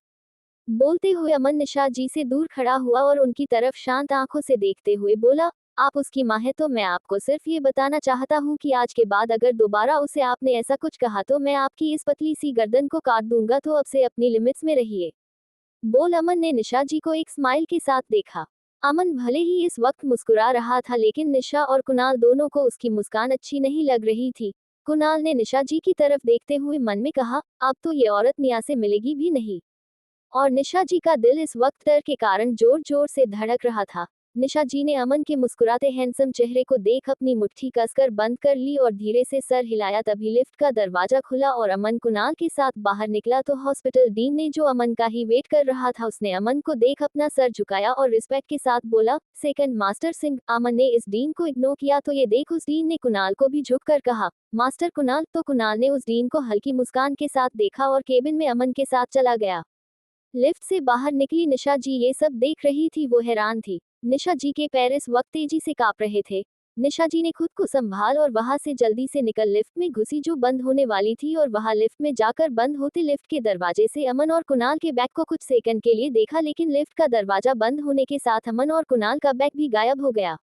बोलते हुए अमन निशा जी से दूर खड़ा हुआ और उनकी तरफ शांत आंखों से देखते हुए बोला, आप उसकी माँ है तो मैं आपको सिर्फ ये बताना चाहता हूँ कि आज के बाद अगर दोबारा उसे आपने ऐसा कुछ कहा तो मैं आपकी इस पतली सी गर्दन को काट दूंगा, तो अब से अपनी लिमिट्स में रहिए। बोल अमन ने निशा जी को एक स्माइल के साथ देखा। अमन भले ही इस वक्त मुस्कुरा रहा था, लेकिन निशा और कुणाल दोनों को उसकी मुस्कान अच्छी नहीं लग रही थी। कुणाल ने निशा जी की तरफ देखते हुए मन में कहा, अब तो ये औरत निया से मिलेगी भी नहीं। और निशा जी का दिल इस वक्त डर के कारण जोर जोर से धड़क रहा था। निशा जी ने अमन के मुस्कुराते हैंडसम चेहरे को देख अपनी मुट्ठी कसकर बंद कर ली और धीरे से सर हिलाया। तभी लिफ्ट का दरवाजा खुला और अमन कुणाल के साथ बाहर निकला तो हॉस्पिटल डीन ने, जो अमन का ही वेट कर रहा था, उसने अमन को देख अपना सर झुकाया और रिस्पेक्ट के साथ बोला, सेकंड मास्टर सिंह। अमन ने इस डीन को इग्नोर किया तो ये देख उस डीन ने कुणाल को भी झुककर कहा, मास्टर कुणाल। तो कुणाल ने उस डीन को हल्की मुस्कान के साथ देखा और केबिन में अमन के साथ चला गया। लिफ्ट से बाहर निकली निशा जी ये सब देख रही थी। वो हैरान थी। निशा जी के पैर इस वक्त तेजी से कांप रहे थे। निशा जी ने खुद को संभाल और वहां से जल्दी से निकल लिफ्ट में घुसी जो बंद होने वाली थी, और वहां लिफ्ट में जाकर बंद होते लिफ्ट के दरवाजे से अमन और कुणाल के बैग को कुछ सेकंड के लिए देखा, लेकिन लिफ्ट का दरवाजा बंद होने के साथ अमन और कुणाल का बैग भी गायब हो गया।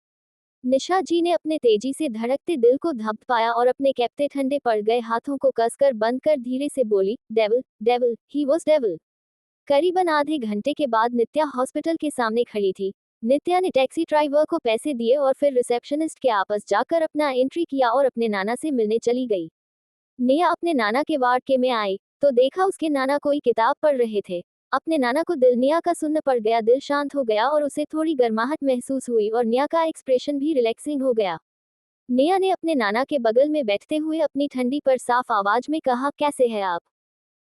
निशा जी ने अपने तेजी से धड़कते दिल को धप पाया और अपने कैप्टे ठंडे पड़ गए हाथों को कसकर बंद कर धीरे से बोली, devil devil, he was devil. करीबन आधे घंटे के बाद नित्या हॉस्पिटल के सामने खड़ी थी। नित्या ने टैक्सी ड्राइवर को पैसे दिए और फिर रिसेप्शनिस्ट के आपस जाकर अपना एंट्री किया और अपने नाना से मिलने चली गई। निया अपने नाना के वार्ड के में आई तो देखा उसके नाना कोई किताब पढ़ रहे थे। अपने नाना को दिल निया का सुनना पड़ गया। दिल शांत हो गया और उसे थोड़ी गर्माहट महसूस हुई और निया का एक्सप्रेशन भी रिलैक्सिंग हो गया। निया ने अपने नाना के बगल में बैठते हुए अपनी ठंडी पर साफ आवाज में कहा, कैसे है आप?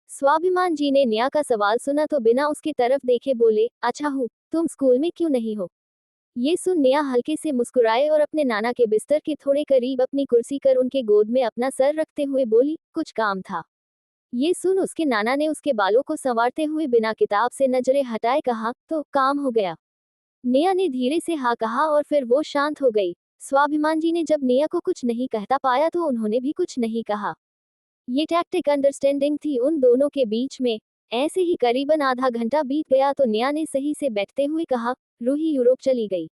स्वाभिमान जी ने निया का सवाल सुना तो बिना उसकी तरफ देखे बोले, अच्छा हूँ, तुम स्कूल में क्यों नहीं हो? ये सुन निया हल्के से मुस्कुराए और अपने नाना के बिस्तर के थोड़े करीब अपनी कुर्सी कर उनके गोद में अपना सर रखते हुए बोली, कुछ काम था। ये सुन उसके नाना ने उसके बालों को संवारते हुए बिना किताब से नजरें हटाए कहा, तो काम हो गया। निया ने धीरे से हाँ कहा और फिर वो शांत हो गई। स्वाभिमान जी ने जब निया को कुछ नहीं कहता पाया तो उन्होंने भी कुछ नहीं कहा। ये टैक्टिक अंडरस्टैंडिंग थी उन दोनों के बीच में। ऐसे ही करीबन आधा घंटा बीत गया तो निया ने सही से बैठते हुए कहा, रूही यूरोप चली गई।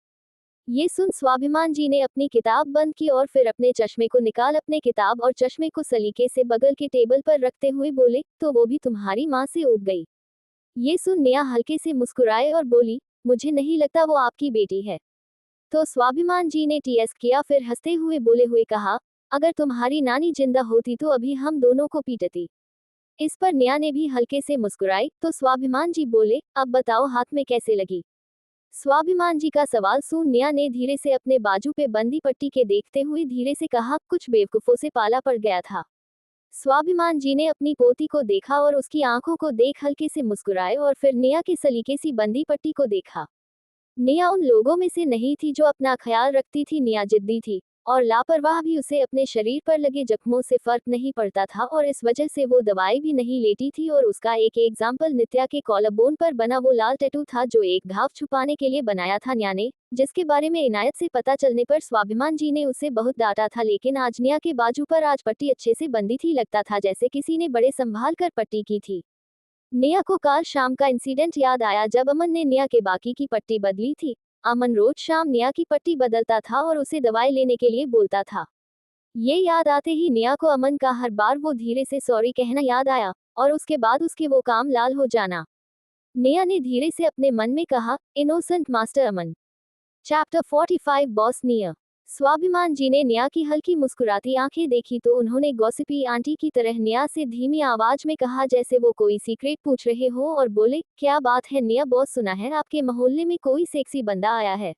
ये सुन स्वाभिमान जी ने अपनी किताब बंद की और फिर अपने चश्मे को निकाल अपने किताब और चश्मे को सलीके से बगल के टेबल पर रखते हुए बोले, तो वो भी तुम्हारी माँ से उब गई। ये सुन निया हल्के से मुस्कुराए और बोली, मुझे नहीं लगता वो आपकी बेटी है। तो स्वाभिमान जी ने टीएस किया, फिर हंसते हुए बोले हुए कहा, अगर तुम्हारी नानी जिंदा होती तो अभी हम दोनों को पीटती। इस पर निया ने भी हल्के से मुस्कुराई तो स्वाभिमान जी बोले, अब बताओ हाथ में कैसे लगी? स्वाभिमान जी का सवाल सुन निया ने धीरे से अपने बाजू पे बंदी पट्टी के देखते हुए धीरे से कहा, कुछ बेवकूफों से पाला पड़ गया था। स्वाभिमान जी ने अपनी पोती को देखा और उसकी आंखों को देख हल्के से मुस्कुराए और फिर निया की सलीके सी बंदी पट्टी को देखा। निया उन लोगों में से नहीं थी जो अपना ख्याल रखती थी। निया जिद्दी थी और लापरवाह भी। उसे अपने शरीर पर लगे जख्मों से फर्क नहीं पड़ता था और इस वजह से वो दवाई भी नहीं लेती थी। और उसका एक एग्जाम्पल नित्या के कॉलरबोन पर बना वो लाल टैटू था जो एक घाव छुपाने के लिए बनाया था निया ने, जिसके बारे में इनायत से पता चलने पर स्वाभिमान जी ने उसे बहुत डांटा था। लेकिन आज निया के बाजू पर आज पट्टी अच्छे से बंदी थी, लगता था जैसे किसी ने बड़े संभाल कर पट्टी की थी। निया को काल शाम का इंसिडेंट याद आया जब अमन ने निया के बाकी की पट्टी बदली थी। अमन रोज शाम निया की पट्टी बदलता था और उसे दवाई लेने के लिए बोलता था। ये याद आते ही निया को अमन का हर बार वो धीरे से सॉरी कहना याद आया और उसके बाद उसके वो काम लाल हो जाना। निया ने धीरे से अपने मन में कहा, इनोसेंट मास्टर अमन। चैप्टर 45 बॉस निया। स्वाभिमान जी ने निया की हल्की मुस्कुराती आंखें देखी तो उन्होंने गॉसिपी आंटी की तरह निया से धीमी आवाज में कहा जैसे वो कोई सीक्रेट पूछ रहे हो और बोले, क्या बात है निया? बॉस, सुना है आपके मोहल्ले में कोई सेक्सी बंदा आया है।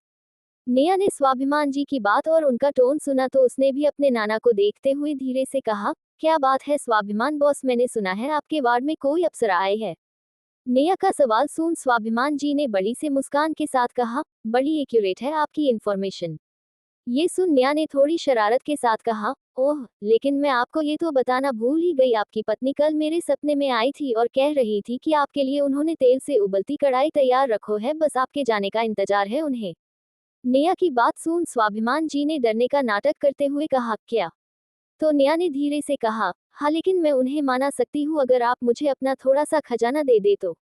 निया ने स्वाभिमान जी की बात और उनका टोन सुना तो उसने भी अपने नाना को देखते हुए धीरे से कहा, क्या बात है स्वाभिमान बॉस? मैंने सुना है आपके वार्ड में कोई अप्सरा आए है। निया का सवाल सुन स्वाभिमान जी ने बड़ी से मुस्कान के साथ कहा, बड़ी एक्यूरेट है आपकी इंफॉर्मेशन। ये सुन नेहा ने थोड़ी शरारत के साथ कहा, ओह, लेकिन मैं आपको ये तो बताना भूल ही गई, आपकी पत्नी कल मेरे सपने में आई थी और कह रही थी कि आपके लिए उन्होंने तेल से उबलती कढ़ाई तैयार रखो है, बस आपके जाने का इंतजार है उन्हें। नेहा की बात सुन स्वाभिमान जी ने डरने का नाटक करते हुए कहा, क्या? तो नेहा ने धीरे से कहा, हाँ, लेकिन मैं उन्हें माना सकती हूँ अगर आप मुझे अपना थोड़ा सा खजाना दे दे तो।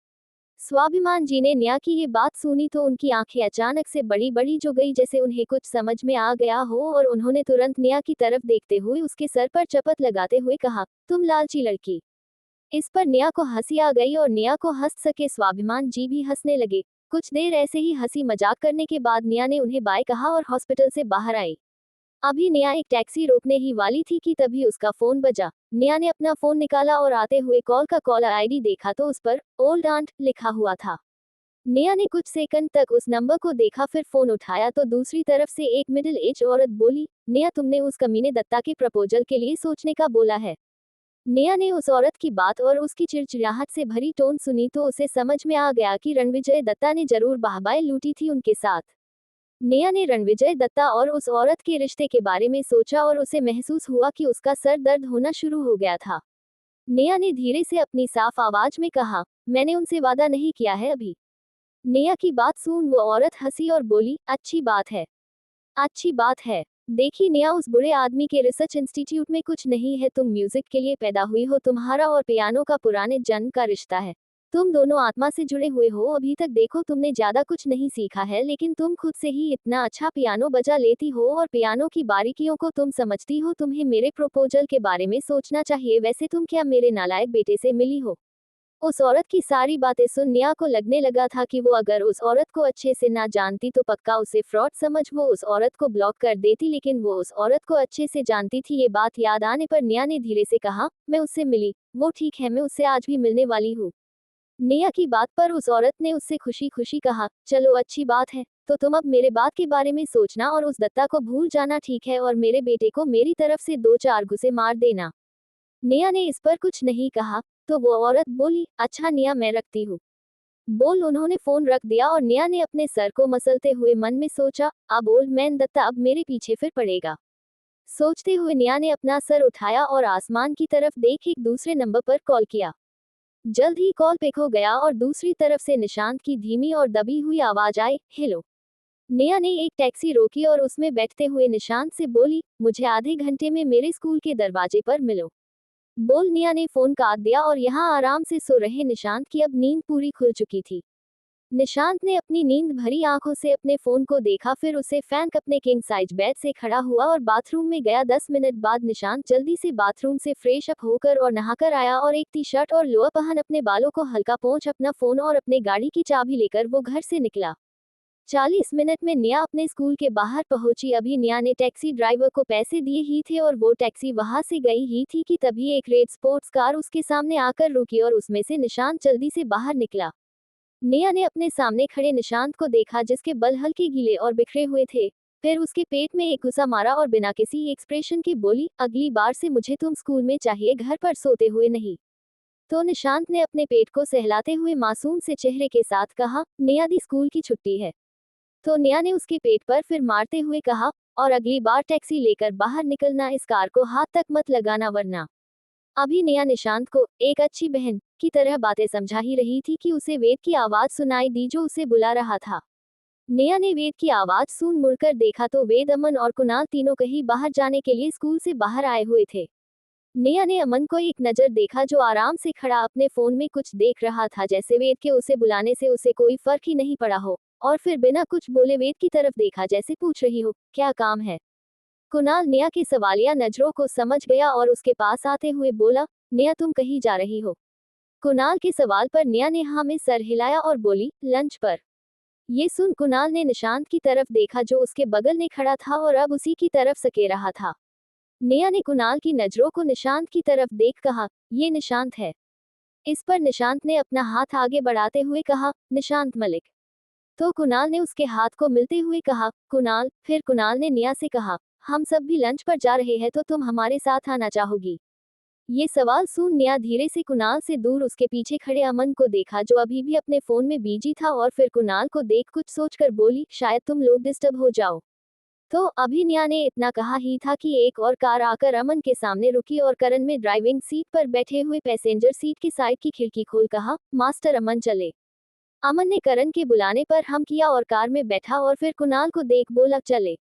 स्वाभिमान जी ने नेहा की ये बात सुनी तो उनकी आंखें अचानक से बड़ी बड़ी जो गई, जैसे उन्हें कुछ समझ में आ गया हो, और उन्होंने तुरंत नेहा की तरफ देखते हुए उसके सर पर चपत लगाते हुए कहा, तुम लालची लड़की। इस पर नेहा को हंसी आ गई और नेहा को हंस सके स्वाभिमान जी भी हंसने लगे। कुछ देर ऐसे ही हंसी मजाक करने के बाद नेहा ने उन्हें बाय कहा और हॉस्पिटल से बाहर आई। अभी नेहा एक टैक्सी रोकने ही वाली थी कि तभी उसका फोन बजा। नेहा ने अपना फोन निकाला और आते हुए कॉल का कॉलर आईडी देखा तो उस पर ओल्ड आंट लिखा हुआ था। नेहा ने कुछ सेकंड तक उस नंबर को देखा, फिर फोन उठाया तो दूसरी तरफ से एक मिडिल एज औरत बोली, नेहा, तुमने उस कमीने दत्ता के प्रपोजल के लिए सोचने का बोला है। नेहा ने उस औरत की बात और उसकी चिड़चिड़ाहट से भरी टोन सुनी तो उसे समझ में आ गया कि रणविजय दत्ता ने जरूर वाहवाही लूटी थी उनके साथ। नेहा ने रणविजय दत्ता और उस औरत के रिश्ते के बारे में सोचा और उसे महसूस हुआ कि उसका सर दर्द होना शुरू हो गया था। नेहा ने धीरे से अपनी साफ आवाज में कहा, मैंने उनसे वादा नहीं किया है अभी। नेहा की बात सुन वो औरत हंसी और बोली, अच्छी बात है, अच्छी बात है। देखी नेहा, उस बुरे आदमी के रिसर्च इंस्टीट्यूट में कुछ नहीं है, तुम म्यूजिक के लिए पैदा हुई हो, तुम्हारा और पियानो का पुराने जन्म का रिश्ता है। तुम दोनों आत्मा से जुड़े हुए हो। अभी तक देखो तुमने ज्यादा कुछ नहीं सीखा है, लेकिन तुम खुद से ही इतना अच्छा पियानो बजा लेती हो और पियानो की बारीकियों को तुम समझती हो। तुम्हें मेरे प्रपोजल के बारे में सोचना चाहिए। वैसे तुम क्या मेरे नालायक बेटे से मिली हो? उस औरत की सारी बातें सुन नेहा को लगने लगा था कि वो अगर उस औरत को अच्छे से ना जानती तो पक्का उसे फ्रॉड समझ वो उस औरत को ब्लॉक कर देती, लेकिन वो उस औरत को अच्छे से जानती थी। ये बात याद आने पर नेहा ने धीरे से कहा, मैं उससे मिली। वो ठीक है, मैं उससे आज भी मिलने वाली हूँ। नेहा की बात पर उस औरत ने उससे खुशी खुशी कहा, चलो अच्छी बात है, तो तुम अब मेरे बात के बारे में सोचना और उस दत्ता को भूल जाना, ठीक है, और मेरे बेटे को मेरी तरफ से 2-4 घुसे मार देना। नेहा ने इस पर कुछ नहीं कहा तो वो औरत बोली, अच्छा नेहा, मैं रखती हूँ। बोल उन्होंने फोन रख दिया और नेहा ने अपने सर को मसलते हुए मन में सोचा, अब ओल्ड मैन दत्ता अब मेरे पीछे फिर पड़ेगा। सोचते हुए नेहा ने अपना सर उठाया और आसमान की तरफ देख एक दूसरे नंबर पर कॉल किया। जल्द ही कॉल पिक हो गया और दूसरी तरफ से निशांत की धीमी और दबी हुई आवाज आई, हेलो। नेहा ने एक टैक्सी रोकी और उसमें बैठते हुए निशांत से बोली, मुझे आधे घंटे में मेरे स्कूल के दरवाजे पर मिलो। बोल नेहा ने फोन काट दिया और यहाँ आराम से सो रहे निशांत की अब नींद पूरी खुल चुकी थी। निशांत ने अपनी नींद भरी आंखों से अपने फोन को देखा, फिर उसे फैंक अपने किंग साइज बेड से खड़ा हुआ और बाथरूम में गया। 10 मिनट बाद निशांत जल्दी से बाथरूम से फ्रेश अप होकर और नहाकर आया और एक टी शर्ट और लोअर पहन अपने बालों को हल्का पोंछ अपना फोन और अपने गाड़ी की चाबी लेकर वो घर से निकला। 40 मिनट में नेहा अपने स्कूल के बाहर पहुंची। अभी नेहा ने टैक्सी ड्राइवर को पैसे दिए ही थे और वो टैक्सी वहां से गई ही थी कि तभी एक रेड स्पोर्ट्स कार उसके सामने आकर रुकी और उसमें से निशांत जल्दी से बाहर निकला। नेहा ने अपने सामने खड़े निशांत को देखा जिसके बल हल्के गीले और बिखरे हुए थे। फिर उसके पेट में एक घुसा मारा और बिना किसी एक्सप्रेशन के बोली, अगली बार से मुझे तुम स्कूल में चाहिए, घर पर सोते हुए नहीं। तो निशांत ने अपने पेट को सहलाते हुए मासूम से चेहरे के साथ कहा, नेहा दी स्कूल की छुट्टी है। तो नेहा ने उसके पेट पर फिर मारते हुए कहा, और अगली बार टैक्सी लेकर बाहर निकलना, इस कार को हाथ तक मत लगाना वरना। अभी नेहा निशांत को एक अच्छी बहन की तरह बातें समझा ही रही थी कि उसे वेद की आवाज सुनाई दी जो उसे बुला रहा था। नेहा ने वेद की आवाज सुन मुड़कर देखा तो वेद, अमन और कुणाल तीनों कहीं बाहर जाने के लिए स्कूल से बाहर आए हुए थे। नेहा ने अमन को एक नजर देखा जो आराम से खड़ा अपने फोन में कुछ देख रहा था, जैसे वेद के उसे बुलाने से उसे कोई फर्क ही नहीं पड़ा हो, और फिर बिना कुछ बोले वेद की तरफ देखा जैसे पूछ रही हो, क्या काम है? कुणाल नेहा की सवालिया नजरों को समझ गया और उसके पास आते हुए बोला, नेहा तुम कहीं जा रही हो? कुणाल के सवाल पर नेहा ने हाँ में सर हिलाया और बोली, लंच पर। ये सुन कुणाल ने निशांत की तरफ देखा जो उसके बगल में खड़ा था और अब उसी की तरफ सके रहा था। नेहा ने कुणाल की नजरों को निशांत की तरफ देख कहा, ये निशांत है। इस पर निशांत ने अपना हाथ आगे बढ़ाते हुए कहा, निशांत मलिक। तो कुणाल ने उसके हाथ को मिलते हुए कहा, कुणाल। फिर कुणाल ने नेहा से कहा, हम सब भी लंच पर जा रहे हैं तो तुम हमारे साथ आना चाहोगी? ये सवाल सुन नेहा धीरे से कुणाल से दूर उसके पीछे खड़े अमन को देखा जो अभी भी अपने फोन में बिजी था, और फिर कुणाल को देख कुछ सोचकर बोली, शायद तुम लोग डिस्टर्ब हो जाओ। तो अभी नेहा ने इतना कहा ही था कि एक और कार आकर अमन के सामने रुकी और करण में ड्राइविंग सीट पर बैठे हुए पैसेंजर सीट की साइड की खिड़की खोल कहा, मास्टर अमन चले। अमन ने करण के बुलाने पर हम किया और कार में बैठा और फिर कुणाल को देख बोला चले।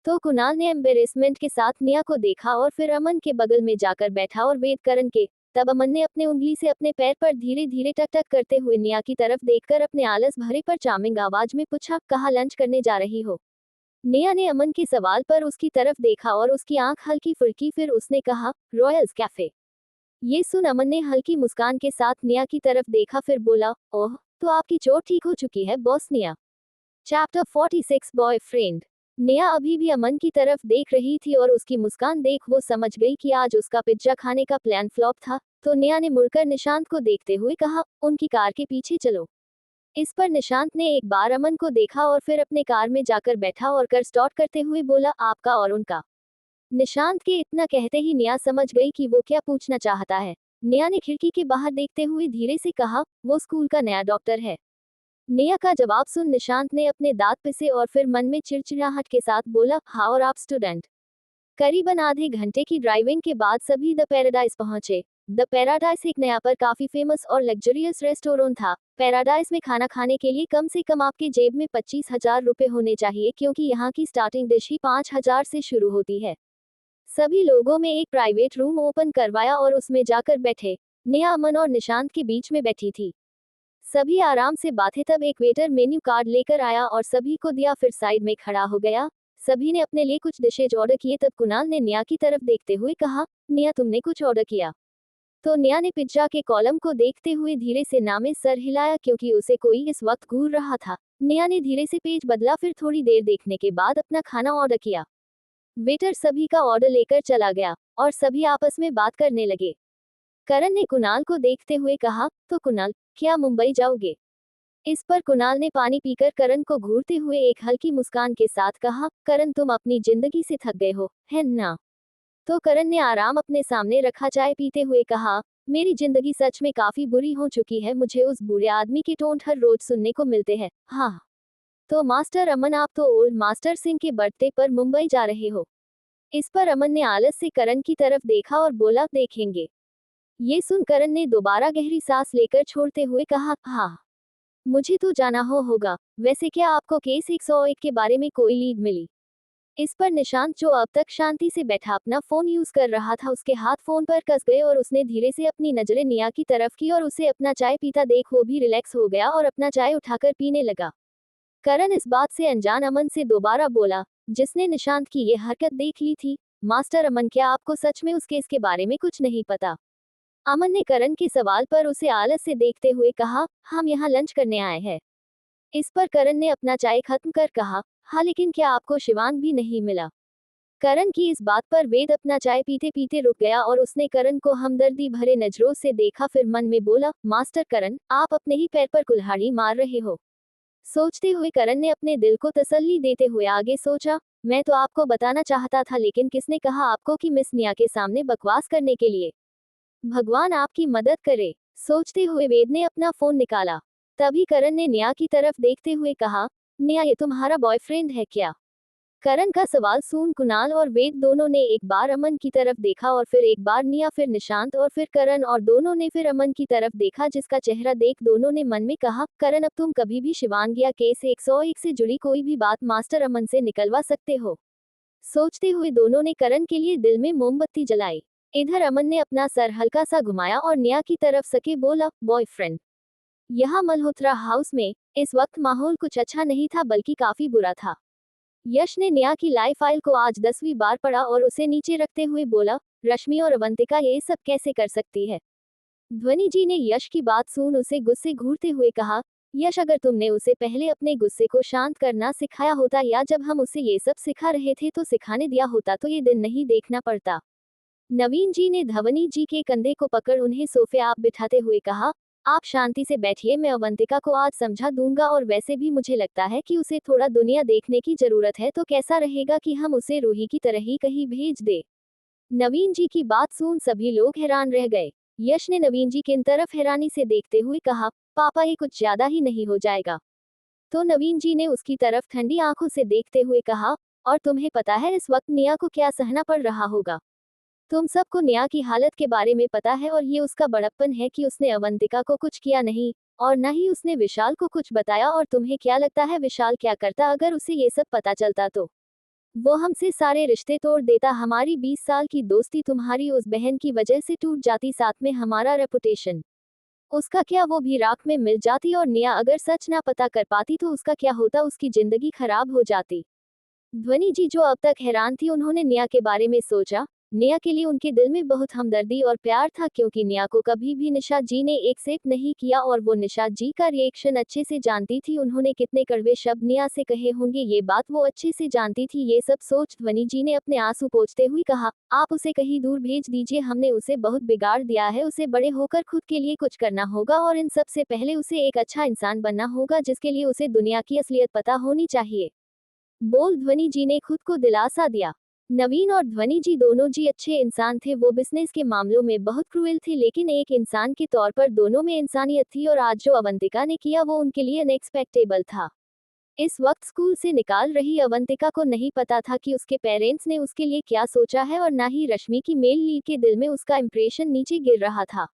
तो कुणाल ने एम्बेरेसमेंट के साथ नेहा को देखा और फिर अमन के बगल में जाकर बैठा और वेट करण के। तब अमन ने अपने उंगली से अपने पैर पर धीरे धीरे टक टक करते हुए नेहा की तरफ देखकर अपने आलस भरे पर चार्मिंग आवाज में पूछा, कहाँ लंच करने जा रही हो। नेहा ने अमन के सवाल पर उसकी तरफ देखा और उसकी आंख हल्की फुल्की, फिर उसने कहा, रॉयल्स कैफे। ये सुन अमन ने हल्की मुस्कान के साथ नेहा की तरफ देखा, फिर बोला, ओह, तो आपकी चोट ठीक हो चुकी है boss Neha. Chapter 46 boyfriend. Neha अभी भी अमन की तरफ देख रही थी और उसकी मुस्कान देख वो समझ गई कि आज उसका पिज्जा खाने का प्लान फ्लॉप था। तो नेहा ने मुड़कर निशांत को देखते हुए कहा, उनकी कार के पीछे चलो। इस पर निशांत ने एक बार अमन को देखा और फिर अपने कार में जाकर बैठा और कर स्टार्ट करते हुए बोला, आपका और उनका। निशांत के इतना कहते ही नेहा समझ गई कि वो क्या पूछना चाहता है। नेहा ने खिड़की के बाहर देखते हुए धीरे से कहा, वो स्कूल का नया डॉक्टर है। नेहा का जवाब सुन निशांत ने अपने दांत पिसे और फिर मन में चिड़चिड़ाहट के साथ बोला, हाँ और आप स्टूडेंट। करीबन आधे घंटे की ड्राइविंग के बाद सभी द पैराडाइज पहुंचे। द पैराडाइज एक नया पर काफी फेमस और लग्जरियस रेस्टोरेंट था। पैराडाइज में खाना खाने के लिए कम से कम आपके जेब में 25,000 रुपए होने चाहिए, क्योंकि यहाँ की स्टार्टिंग डिश ही 5,000 से शुरू होती है। सभी लोगों में एक प्राइवेट रूम ओपन करवाया और उसमें जाकर बैठे। नेहा अमन और निशांत के बीच में बैठी थी। सभी आराम से बातें। तब एक वेटर मेन्यू कार्ड लेकर आया और सभी को दिया, फिर साइड में खड़ा हो गया। सभी ने अपने लिए कुछ डिशेज ऑर्डर किए। तब कुणाल ने नेहा की तरफ देखते हुए कहा, नेहा तुमने कुछ ऑर्डर किया। तो नेहा ने पिज्जा के कॉलम को देखते हुए धीरे से ना में सर हिलाया, क्योंकि उसे कोई इस वक्त घूर रहा था। नेहा ने धीरे से पेज बदला, फिर थोड़ी देर देखने के बाद अपना खाना ऑर्डर किया। वेटर सभी का ऑर्डर लेकर चला गया और सभी आपस में बात करने लगे। करण ने कुणाल को देखते हुए कहा, तो कुणाल, क्या मुंबई जाओगे। इस पर कुणाल ने पानी पीकर करण को घूरते हुए एक हल्की मुस्कान के साथ कहा, करण तुम अपनी जिंदगी से थक गए हो, है ना। तो करण ने आराम अपने सामने रखा चाय पीते हुए कहा, मेरी जिंदगी सच में काफी बुरी हो चुकी है। मुझे उस बूढ़े आदमी के टोंट हर रोज सुनने को मिलते हैं। हाँ तो मास्टर अमन, आप तो ओल्ड मास्टर सिंह के बर्थडे पर मुंबई जा रहे हो। इस पर अमन ने आलस से करण की तरफ देखा और बोला, देखेंगे। ये सुन करण ने दोबारा गहरी सांस लेकर छोड़ते हुए कहा, हाँ मुझे तो जाना होगा। वैसे क्या आपको केस 101 के बारे में कोई लीड मिली। इस पर निशांत, जो अब तक शांति से बैठा अपना फोन यूज कर रहा था, उसके हाथ फोन पर कस गए और उसने धीरे से अपनी नजरें नेहा की तरफ की और उसे अपना चाय पीता देख वो भी रिलैक्स हो गया और अपना चाय उठाकर पीने लगा। करण इस बात से अनजान अमन से दोबारा बोला, जिसने निशांत की ये हरकत देख ली थी, मास्टर अमन, क्या आपको सच में उस केस के बारे में कुछ नहीं पता। अमन ने करण के सवाल पर उसे आलस से देखते हुए कहा, हम यहाँ लंच करने आए हैं। इस पर करण ने अपना चाय खत्म कर कहा, हाँ लेकिन क्या आपको शिवांग भी नहीं मिला। करण की इस बात पर वेद अपना चाय पीते पीते रुक गया और उसने करण को हमदर्दी भरे नजरों से देखा, फिर मन में बोला, मास्टर करण, आप अपने ही पैर पर कुल्हाड़ी मार रहे हो। सोचते हुए करण ने अपने दिल को तसल्ली देते हुए आगे सोचा, मैं तो आपको बताना चाहता था, लेकिन किसने कहा आपको कि मिस नेहा के सामने बकवास करने के लिए। भगवान आपकी मदद करे। सोचते हुए वेद ने अपना फोन निकाला। तभी करण ने नेहा की तरफ देखते हुए कहा, नेहा ये तुम्हारा बॉयफ्रेंड है क्या। करण का सवाल सुन कुणाल और वेद दोनों ने एक बार अमन की तरफ देखा और फिर एक बार नेहा, फिर निशांत और फिर करण, और दोनों ने फिर अमन की तरफ देखा, जिसका चेहरा देख दोनों ने मन में कहा, करण अब तुम कभी भी शिवांग या केस 101 से जुड़ी कोई भी बात मास्टर अमन से निकलवा सकते हो। सोचते हुए दोनों ने करण के लिए दिल में मोमबत्ती जलाई। इधर अमन ने अपना सर हल्का सा घुमाया और नेहा की तरफ सके बोला, बॉयफ्रेंड। यहाँ मल्होत्रा हाउस में इस वक्त माहौल कुछ अच्छा नहीं था, बल्कि काफी बुरा था। यश ने नेहा की लाइव फाइल को आज 10वीं बार पढ़ा और उसे नीचे रखते हुए बोला, रश्मि और अवंतिका ये सब कैसे कर सकती है। ध्वनि जी ने यश की बात सुन उसे गुस्से घूरते हुए कहा, यश अगर तुमने उसे पहले अपने गुस्से को शांत करना सिखाया होता, या जब हम उसे ये सब सिखा रहे थे तो सिखाने दिया होता, तो ये दिन नहीं देखना पड़ता। नवीन जी ने ध्वनि जी के कंधे को पकड़ उन्हें सोफे आप बिठाते हुए कहा, आप शांति से बैठिए, मैं अवंतिका को आज समझा दूंगा, और वैसे भी मुझे लगता है कि उसे थोड़ा दुनिया देखने की जरूरत है, तो कैसा रहेगा कि हम उसे रूही की तरह ही कहीं भेज दे। नवीन जी की बात सुन सभी लोग हैरान रह गए। यश ने नवीन जी की तरफ हैरानी से देखते हुए कहा, पापा ये कुछ ज्यादा ही नहीं हो जाएगा। तो नवीन जी ने उसकी तरफ ठंडी आंखों से देखते हुए कहा, और तुम्हें पता है इस वक्त नेहा को क्या सहना पड़ रहा होगा। तुम सबको नेहा की हालत के बारे में पता है और ये उसका बड़प्पन है कि उसने अवंतिका को कुछ किया नहीं और न ही उसने विशाल को कुछ बताया। और तुम्हें क्या लगता है विशाल क्या करता अगर उसे ये सब पता चलता? तो वो हमसे सारे रिश्ते तोड़ देता। हमारी 20 साल की दोस्ती तुम्हारी उस बहन की वजह से टूट जाती, साथ में हमारा रेपुटेशन। उसका क्या, वो भी राख में मिल जाती। और नेहा अगर सच ना पता कर पाती तो उसका क्या होता, उसकी जिंदगी खराब हो जाती। ध्वनि जी जो अब तक हैरान थी, उन्होंने नेहा के बारे में सोचा। नेहा के लिए उनके दिल में बहुत हमदर्दी और प्यार था, क्योंकि नेहा को कभी भी निशाद जी ने एक्सेप्ट नहीं किया और वो निशाद जी का रिएक्शन अच्छे से जानती थी। उन्होंने कितने कड़वे शब्द नेहा से कहे होंगे, ये बात वो अच्छे से जानती थी। ये सब सोच ध्वनि जी ने अपने आंसू पोंछते हुए कहा, आप उसे कहीं दूर भेज दीजिए, हमने उसे बहुत बिगाड़ दिया है। उसे बड़े होकर खुद के लिए कुछ करना होगा और इन सब से पहले उसे एक अच्छा इंसान बनना होगा, जिसके लिए उसे दुनिया की असलियत पता होनी चाहिए। बोल ध्वनि जी ने खुद को दिलासा दिया। नवीन और ध्वनि जी दोनों जी अच्छे इंसान थे। वो बिजनेस के मामलों में बहुत क्रूएल थे, लेकिन एक इंसान के तौर पर दोनों में इंसानियत थी। और आज जो अवंतिका ने किया वो उनके लिए अनएक्सपेक्टेबल था। इस वक्त स्कूल से निकाल रही अवंतिका को नहीं पता था कि उसके पेरेंट्स ने उसके लिए क्या सोचा है, और न ही रश्मि की मेल लीड के दिल में उसका इंप्रेशन नीचे गिर रहा था।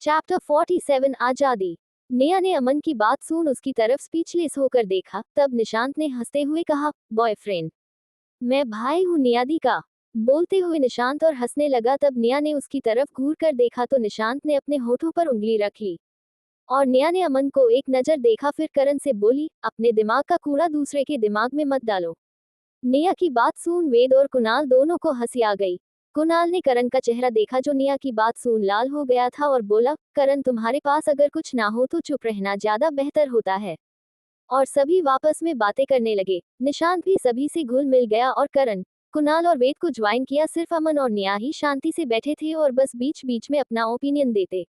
चैप्टर 47 आजादी। नेहा ने अमन की बात सुन उसकी तरफ स्पीचलेस होकर देखा। तब निशांत ने हंसते हुए कहा, बॉयफ्रेंड? मैं भाई हूँ नियादी का। बोलते हुए निशांत और हंसने लगा। तब नेहा ने उसकी तरफ घूर कर देखा तो निशांत ने अपने होठों पर उंगली रख ली और नेहा ने अमन को एक नजर देखा, फिर करण से बोली, अपने दिमाग का कूड़ा दूसरे के दिमाग में मत डालो। नेहा की बात सुन वेद और कुणाल दोनों को हंसी आ गई। कुणाल ने करण का चेहरा देखा जो नेहा की बात सुन लाल हो गया था और बोला, करण तुम्हारे पास अगर कुछ ना हो तो चुप रहना ज्यादा बेहतर होता है। और सभी वापस में बातें करने लगे। निशांत भी सभी से घुल मिल गया और करण, कुणाल और वेद को ज्वाइन किया। सिर्फ अमन और नेहा ही शांति से बैठे थे और बस बीच बीच में अपना ओपिनियन देते।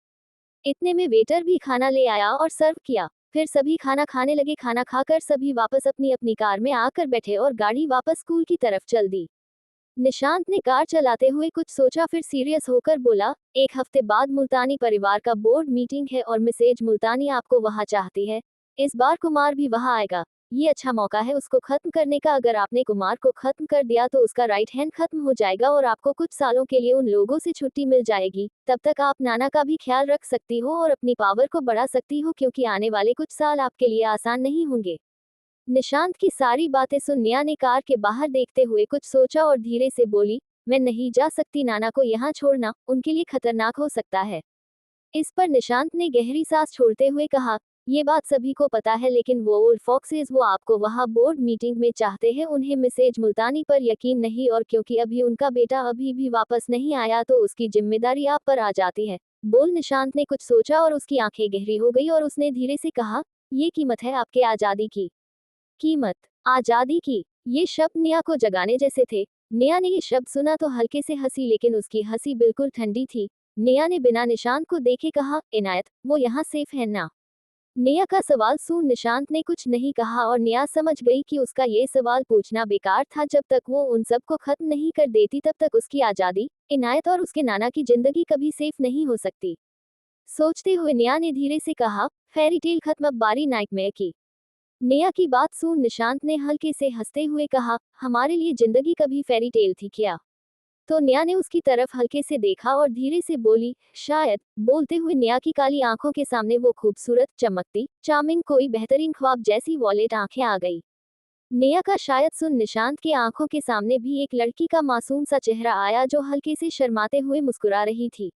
इतने में वेटर भी खाना ले आया और सर्व किया। फिर सभी खाना खाने लगे। खाना खाकर सभी वापस अपनी अपनी कार में आकर बैठे और गाड़ी वापस स्कूल की तरफ चल दी। निशांत ने कार चलाते हुए कुछ सोचा, फिर सीरियस होकर बोला, एक हफ्ते बाद मुल्तानी परिवार का बोर्ड मीटिंग है और मिसेज मुल्तानी आपको वहां चाहती है। इस बार कुमार भी वहां आएगा। ये अच्छा मौका है उसको खत्म करने का। अगर आपने कुमार को खत्म कर दिया तो उसका राइट हैंड खत्म हो जाएगा और आपको कुछ सालों के लिए उन लोगों से छुट्टी मिल जाएगी। तब तक आप नाना का भी ख्याल रख सकती हो और अपनी पावर को बढ़ा सकती हो, क्योंकि आने वाले कुछ साल आपके लिए आसान नहीं होंगे। निशांत की सारी बातें सुन नेहा ने कार के बाहर देखते हुए कुछ सोचा और धीरे से बोली, मैं नहीं जा सकती, नाना को यहाँ छोड़ना उनके लिए खतरनाक हो सकता है। इस पर निशांत ने गहरी सांस छोड़ते हुए कहा, ये बात सभी को पता है, लेकिन वो ओल्ड फॉक्सेस वो आपको वहाँ बोर्ड मीटिंग में चाहते हैं। उन्हें मिसेज मुल्तानी पर यकीन नहीं, और क्योंकि अभी उनका बेटा अभी भी वापस नहीं आया तो उसकी जिम्मेदारी आप पर आ जाती है। बोल निशांत ने कुछ सोचा और उसकी आंखें गहरी हो गई और उसने धीरे से कहा, ये कीमत है आपके आजादी की। कीमत? आजादी की? ये शब्द नेहा को जगाने जैसे थे। नेहा ने ये शब्द सुना तो हल्के से हंसी, लेकिन उसकी हंसी बिल्कुल ठंडी थी। नेहा ने बिना निशांत को देखे कहा, इनायत वो यहाँ सेफ है ना? नेहा का सवाल सुन निशांत ने कुछ नहीं कहा और नेहा समझ गई कि उसका ये सवाल पूछना बेकार था। जब तक वो उन सबको खत्म नहीं कर देती तब तक उसकी आजादी, इनायत और उसके नाना की जिंदगी कभी सेफ नहीं हो सकती। सोचते हुए नेहा ने धीरे से कहा, फेरी टेल खत्म, अब बारी नाइटमेयर की। नेहा की बात सुन निशांत ने हल्के से हंसते हुए कहा, हमारे लिए जिंदगी कभी फेरी टेल थी क्या? तो नेहा ने उसकी तरफ हल्के से देखा और धीरे से बोली, शायद। बोलते हुए नेहा की काली आंखों के सामने वो खूबसूरत, चमकती, चार्मिंग, कोई बेहतरीन ख्वाब जैसी वॉलेट आंखें आ गई। नेहा का शायद सुन निशांत की आंखों के सामने भी एक लड़की का मासूम सा चेहरा आया जो हल्के से शर्माते हुए मुस्कुरा रही थी।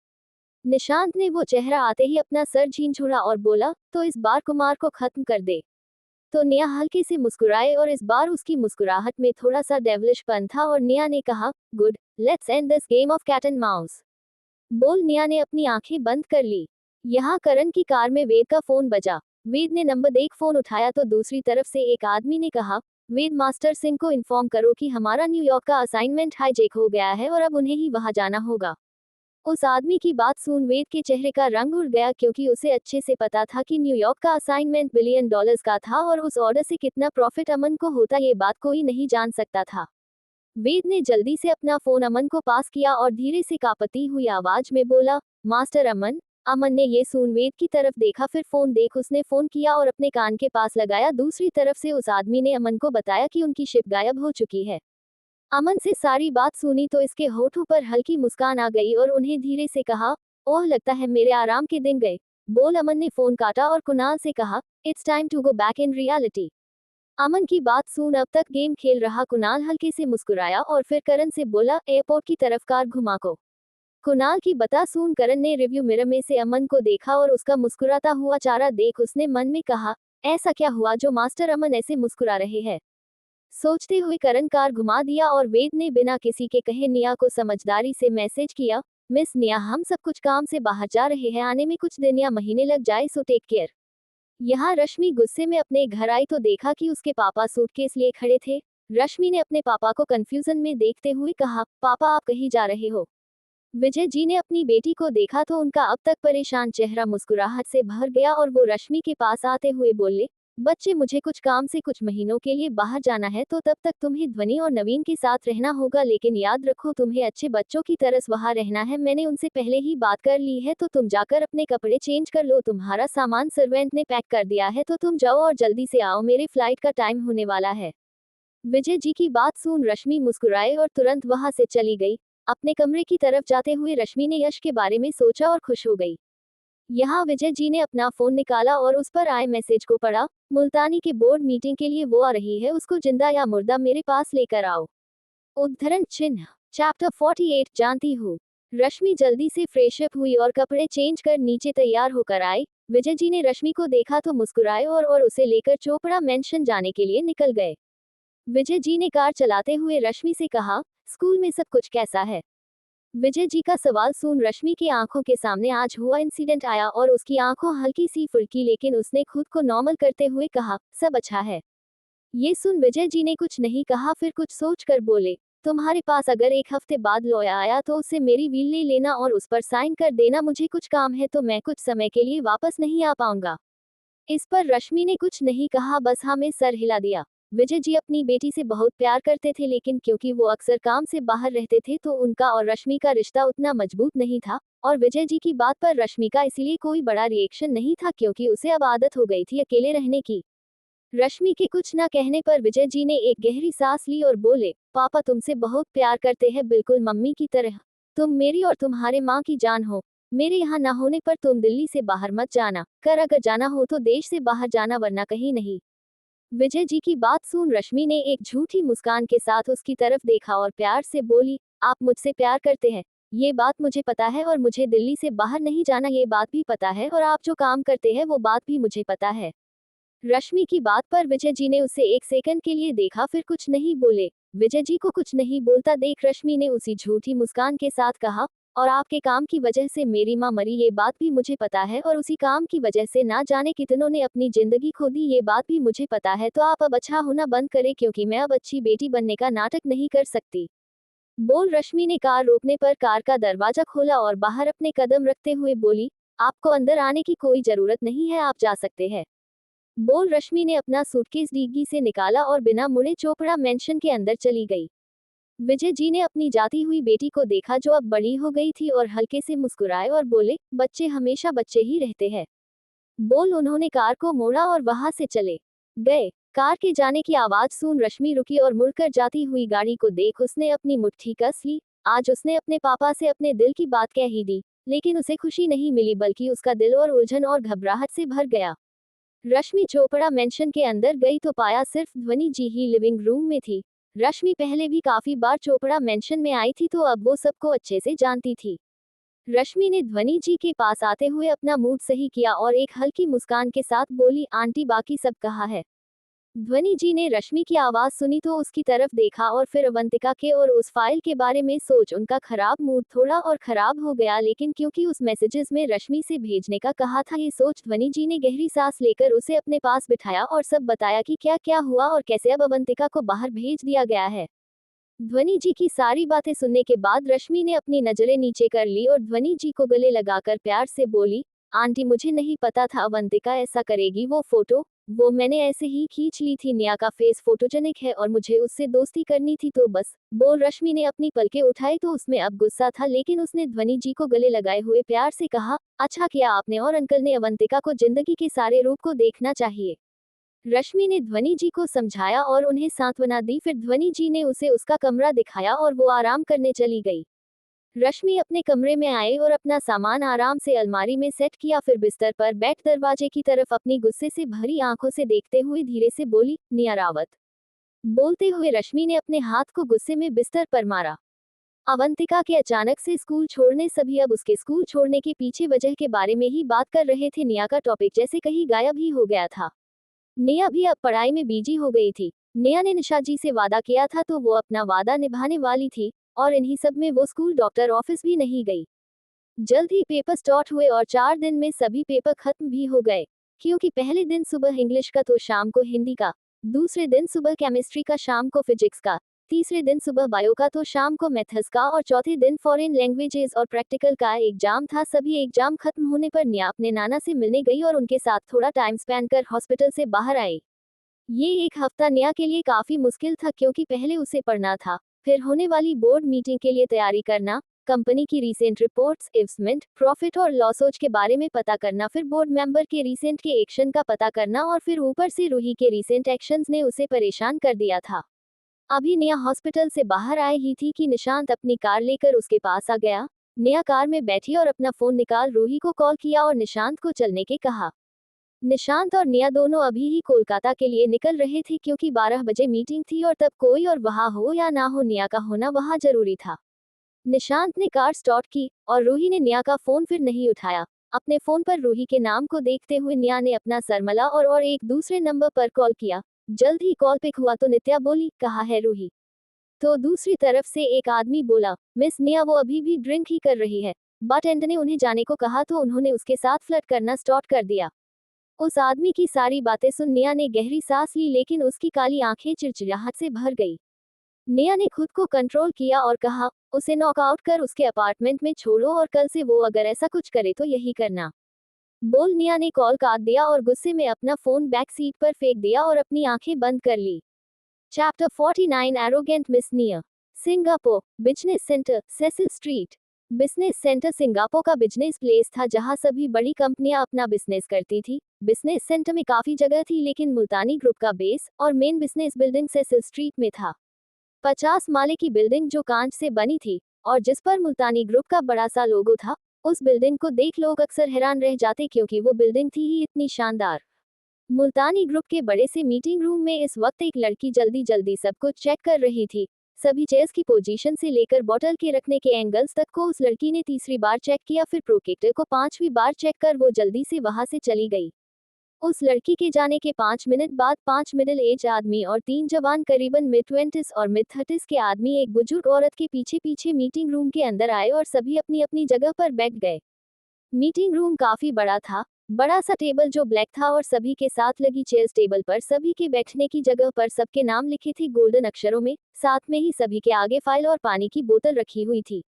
निशांत ने वो चेहरा आते ही अपना सर झींझोड़ा और बोला, तो इस बार कुमार को खत्म कर दे। तो नेहा हल्के से मुस्कुराए और इस बार उसकी मुस्कुराहट में थोड़ा सा डेविलिशपन था और नेहा ने कहा, good, let's end this game of cat and mouse. बोल नेहा ने अपनी आंखें बंद कर ली। यहाँ करण की कार में वेद का फोन बजा। वेद ने नंबर एक फोन उठाया तो दूसरी तरफ से एक आदमी ने कहा, वेद मास्टर सिंह को इन्फॉर्म करो कि हमारा न्यूयॉर्क का असाइनमेंट हाईजैक हो गया है और अब उन्हें ही वहां जाना होगा। उस आदमी की बात सुन वेद के चेहरे का रंग उड़ गया, क्योंकि उसे अच्छे से पता था कि न्यूयॉर्क का असाइनमेंट $1 बिलियन का था और उस ऑर्डर से कितना प्रॉफिट अमन को होता ये बात कोई नहीं जान सकता था। वेद ने जल्दी से अपना फोन अमन को पास किया और धीरे से कांपती हुई आवाज में बोला, मास्टर अमन। अमन ने ये सुन वेद की तरफ देखा, फिर फोन देख उसने फोन किया और अपने कान के पास लगाया। दूसरी तरफ से उस आदमी ने अमन को बताया कि उनकी शिप गायब हो चुकी है। अमन से सारी बात सुनी तो इसके होठों पर हल्की मुस्कान आ गई और उन्हें धीरे से कहा, ओह लगता है मेरे आराम के दिन गए। बोल अमन ने फोन काटा और कुणाल से कहा, it's time to go back in reality. Aman की बात सुन अब तक गेम खेल रहा कुणाल हल्के से मुस्कुराया और फिर करण से बोला, एयरपोर्ट की तरफ कार घुमा को। कुणाल की बता सुन करण ने रिव्यू मिरर में से अमन को देखा और उसका मुस्कुराता हुआ चेहरा देख उसने मन में कहा, ऐसा क्या हुआ जो मास्टर अमन ऐसे मुस्कुरा रहे हैं। सोचते हुए करण कार घुमा दिया और वेद ने बिना किसी के कहे निया को समझदारी से मैसेज किया, मिस निया हम सब कुछ काम से बाहर जा रहे हैं, आने में कुछ दिन या महीने लग जाए सो टेक केयर। यहाँ रश्मि गुस्से में अपने घर आई तो देखा कि उसके पापा सूटकेस लिए खड़े थे। रश्मि ने अपने पापा को कंफ्यूजन में देखते हुए कहा, पापा आप कहीं जा रहे हो। विजय जी ने अपनी बेटी को देखा तो उनका अब तक परेशान चेहरा मुस्कुराहट से भर गया और वो रश्मि के पास आते हुए बोले, बच्चे मुझे कुछ काम से कुछ महीनों के लिए बाहर जाना है तो तब तक तुम्हें ध्वनि और नवीन के साथ रहना होगा, लेकिन याद रखो तुम्हें अच्छे बच्चों की तरह वहां रहना है। मैंने उनसे पहले ही बात कर ली है तो तुम जाकर अपने कपड़े चेंज कर लो, तुम्हारा सामान सर्वेंट ने पैक कर दिया है तो तुम जाओ और जल्दी से आओ, मेरे फ्लाइट का टाइम होने वाला है। विजय जी की बात सुन रश्मि मुस्कुराए और तुरंत वहां से चली गई। अपने कमरे की तरफ जाते हुए रश्मि ने यश के बारे में सोचा और खुश हो गई। यहाँ विजय जी ने अपना फोन निकाला और उस पर आए मैसेज को पढ़ा, मुल्तानी के बोर्ड मीटिंग के लिए वो आ रही है, उसको जिंदा या मुर्दा मेरे पास लेकर आओ। उद्धरण चिन्ह चैप्टर 48 जानती हूँ। रश्मि जल्दी से फ्रेशअप हुई और कपड़े चेंज कर नीचे तैयार होकर आई। विजय जी ने रश्मि को देखा तो मुस्कुराए और उसे लेकर चोपड़ा मेंशन जाने के लिए निकल गए। विजय जी ने कार चलाते हुए रश्मि से कहा, स्कूल में सब कुछ कैसा है। विजय जी का सवाल सुन रश्मि की आंखों के सामने आज हुआ इंसिडेंट आया और उसकी आंखों हल्की सी फुल्की, लेकिन उसने खुद को नॉर्मल करते हुए कहा, सब अच्छा है। ये सुन विजय जी ने कुछ नहीं कहा, फिर कुछ सोच कर बोले, तुम्हारे पास अगर एक हफ्ते बाद लॉयर आया तो उससे मेरी विल ले लेना और उस पर साइन कर देना, मुझे कुछ काम है तो मैं कुछ समय के लिए वापस नहीं आ पाऊंगा। इस पर रश्मि ने कुछ नहीं कहा, बस हाँ में सर हिला दिया। विजय जी अपनी बेटी से बहुत प्यार करते थे, लेकिन क्योंकि वो अक्सर काम से बाहर रहते थे तो उनका और रश्मि का रिश्ता उतना मजबूत नहीं था और विजय जी की बात पर रश्मि का इसलिए कोई बड़ा रिएक्शन नहीं था क्योंकि उसे अब आदत हो गई थी अकेले रहने की। रश्मि के कुछ न कहने पर विजय जी ने एक गहरी सांस ली और बोले, पापा तुमसे बहुत प्यार करते हैं, बिल्कुल मम्मी की तरह। तुम मेरी और तुम्हारे माँ की जान हो। मेरे यहाँ न होने पर तुम दिल्ली से बाहर मत जाना, अगर जाना हो तो देश से बाहर जाना, वरना कहीं नहीं। विजय जी की बात सुन रश्मि ने एक झूठी मुस्कान के साथ उसकी तरफ देखा और प्यार से बोली, आप मुझसे प्यार करते हैं, ये बात मुझे पता है, और मुझे दिल्ली से बाहर नहीं जाना ये बात भी पता है, और आप जो काम करते हैं वो बात भी मुझे पता है। रश्मि की बात पर विजय जी ने उसे एक सेकंड के लिए देखा, फिर कुछ नहीं बोले। विजय जी को कुछ नहीं बोलता देख रश्मि ने उसी झूठी मुस्कान के साथ कहा, और आपके काम की वजह से मेरी माँ मरी ये बात भी मुझे पता है, और उसी काम की वजह से ना जाने कितनों ने अपनी जिंदगी खो दी ये बात भी मुझे पता है, तो आप अब अच्छा होना बंद करें क्योंकि मैं अब अच्छी बेटी बनने का नाटक नहीं कर सकती। बोल रश्मि ने कार रोकने पर कार का दरवाजा खोला और बाहर अपने कदम रखते हुए बोली, आपको अंदर आने की कोई जरूरत नहीं है, आप जा सकते हैं। बोल रश्मि ने अपना सूटकेस डिग्गी से निकाला और बिना मुड़े चोपड़ा मेंशन के अंदर चली गई। विजय जी ने अपनी जाती हुई बेटी को देखा जो अब बड़ी हो गई थी और हल्के से मुस्कुराए और बोले, बच्चे हमेशा बच्चे ही रहते हैं। बोल उन्होंने कार को मोड़ा और वहां से चले गए। कार के जाने की आवाज सुन रश्मि रुकी और मुड़कर जाती हुई गाड़ी को देख उसने अपनी मुट्ठी कस ली। आज उसने अपने पापा से अपने दिल की बात कह ही दी, लेकिन उसे खुशी नहीं मिली बल्कि उसका दिल और उलझन और घबराहट से भर गया। रश्मि चोपड़ा मेंशन के अंदर गई तो पाया सिर्फ ध्वनि जी ही लिविंग रूम में थी। रश्मि पहले भी काफी बार चोपड़ा मेंशन में आई थी तो अब वो सबको अच्छे से जानती थी। रश्मि ने ध्वनि जी के पास आते हुए अपना मूड सही किया और एक हल्की मुस्कान के साथ बोली, आंटी बाकी सब कहाँ है। ध्वनि जी ने रश्मि की आवाज सुनी तो उसकी तरफ देखा और फिर अवंतिका के और उस फाइल के बारे में सोच उनका खराब मूड थोड़ा और खराब हो गया, लेकिन क्योंकि उस मैसेजेस में रश्मि से भेजने का कहा था ये सोच ध्वनि जी ने गहरी सांस लेकर उसे अपने पास बिठाया और सब बताया कि क्या क्या हुआ और कैसे अब अवंतिका को बाहर भेज दिया गया है। ध्वनि जी की सारी बातें सुनने के बाद रश्मि ने अपनी नजरें नीचे कर ली और ध्वनि जी को गले लगाकर प्यार से बोली, आंटी मुझे नहीं पता था अवंतिका ऐसा करेगी, वो फोटो वो मैंने ऐसे ही खींच ली थी, निया का फेस फोटोजेनिक है और मुझे उससे दोस्ती करनी थी तो बस। बोल रश्मि ने अपनी पलकें उठाई तो उसमें अब गुस्सा था, लेकिन उसने ध्वनि जी को गले लगाए हुए प्यार से कहा, अच्छा किया आपने और अंकल ने अवंतिका को जिंदगी के सारे रूप को देखना चाहिए। रश्मि ने ध्वनि जी को समझाया और उन्हें सांत्वना दी। फिर ध्वनि जी ने उसे उसका कमरा दिखाया और वो आराम करने चली गई। रश्मि अपने कमरे में आए और अपना सामान आराम से अलमारी में सेट किया। फिर बिस्तर पर बैठ दरवाजे की तरफ अपनी गुस्से से भरी आंखों से देखते हुए धीरे से बोली, निया रावत। बोलते हुए रश्मि ने अपने हाथ को गुस्से में बिस्तर पर मारा। अवंतिका के अचानक से स्कूल छोड़ने सभी अब उसके स्कूल छोड़ने के पीछे वजह के बारे में ही बात कर रहे थे। निया का टॉपिक जैसे कहीं गायब ही हो गया था। नेहा भी अब पढ़ाई में बिजी हो गई थी। नेहा ने निशा जी से वादा किया था तो वो अपना वादा निभाने वाली थी, और इन्हीं सब में वो स्कूल डॉक्टर ऑफिस भी नहीं गई। जल्द ही पेपर स्टार्ट हुए और 4 दिन में सभी पेपर खत्म भी हो गए, क्योंकि पहले दिन सुबह इंग्लिश का तो शाम को हिंदी का, दूसरे दिन सुबह केमिस्ट्री का शाम को फिजिक्स का, तीसरे दिन सुबह बायो का तो शाम को मैथ्स का, और चौथे दिन फॉरेन लैंग्वेजेस और प्रैक्टिकल का एग्जाम था। सभी एग्जाम खत्म होने पर निया अपने नाना से मिलने गई और उनके साथ थोड़ा टाइम स्पेंड कर हॉस्पिटल से बाहर आई। ये एक हफ्ता निया के लिए काफी मुश्किल था, क्योंकि पहले उसे पढ़ना था, फिर होने वाली बोर्ड मीटिंग के लिए तैयारी करना, कंपनी की रीसेंट रिपोर्ट्स, इन्वेस्टमेंट, प्रॉफिट और लॉस के बारे में पता करना, फिर बोर्ड मेंबर के रीसेंट के एक्शन का पता करना, और फिर ऊपर से रूही के रीसेंट एक्शंस ने उसे परेशान कर दिया था। अभी निया हॉस्पिटल से बाहर आई ही थी कि निशांत अपनी कार लेकर उसके पास आ गया। निया कार में बैठी और अपना फोन निकाल रूही को कॉल किया और निशांत को चलने के कहा। निशांत और निया दोनों अभी ही कोलकाता के लिए निकल रहे थे, क्योंकि 12 बजे मीटिंग थी और तब कोई और वहां हो या ना हो निया का होना वहां जरूरी था। निशांत ने कार स्टार्ट की और रूही ने निया का फोन फिर नहीं उठाया। अपने फोन पर रूही के नाम को देखते हुए निया ने अपना सर मला और एक दूसरे नंबर पर कॉल किया। जल्द ही कॉल पिक हुआ तो नित्या बोली, कहा है रूही? तो दूसरी तरफ से एक आदमी बोला, मिस निया वो अभी भी ड्रिंक ही कर रही है, बट एंड ने उन्हें जाने को कहा तो उन्होंने उसके साथ फ्लर्ट करना स्टार्ट कर दिया। उस आदमी की सारी बातें सुन निया ने गहरी सांस ली, लेकिन उसकी काली आंखें चिड़चिड़ाहट से भर गई। निया ने खुद को कंट्रोल किया और कहा, उसे नॉकआउट कर उसके अपार्टमेंट में छोड़ो और कल से वो अगर ऐसा कुछ करे तो यही करना। बोल निया ने कॉल काट दिया और गुस्से में अपना फोन बैक सीट पर फेंक दिया और अपनी आंखें बंद कर ली। Chapter 49 arrogant miss Nia. Singapore business centre, Cecil street. Business centre Singapore का बिजनेस प्लेस था जहां सभी बड़ी कंपनियां अपना बिजनेस करती थी। बिजनेस सेंटर में काफी जगह थी, लेकिन मुल्तानी ग्रुप का बेस और main business building Cecil street में था। 50 माले की बिल्डिंग जो कांच से बनी थी और जिस पर मुल्तानी ग्रुप का बड़ा सा लोगो था। उस बिल्डिंग को देख लोग अक्सर हैरान रह जाते, क्योंकि वो बिल्डिंग थी ही इतनी शानदार। मुल्तानी ग्रुप के बड़े से मीटिंग रूम में इस वक्त एक लड़की जल्दी जल्दी सब कुछ चेक कर रही थी। सभी चेयर्स की पोजीशन से लेकर बॉटल के रखने के एंगल्स तक को उस लड़की ने तीसरी बार चेक किया। फिर प्रोकेटर को 5वीं बार चेक कर वो जल्दी से वहां से चली गई। उस लड़की के जाने के 5 मिनट बाद 5 मिडिल एज आदमी और 3 जवान करीबन मिड 20s और मिड 30s के आदमी एक बुजुर्ग औरत के पीछे पीछे मीटिंग रूम के अंदर आए और सभी अपनी अपनी जगह पर बैठ गए। मीटिंग रूम काफी बड़ा था। बड़ा सा टेबल जो ब्लैक था और सभी के साथ लगी चेयर्स, टेबल पर सभी के बैठने की जगह पर सबके नाम लिखे थे गोल्डन अक्षरों में। साथ में ही सभी के आगे फाइल और पानी की बोतल रखी हुई थी।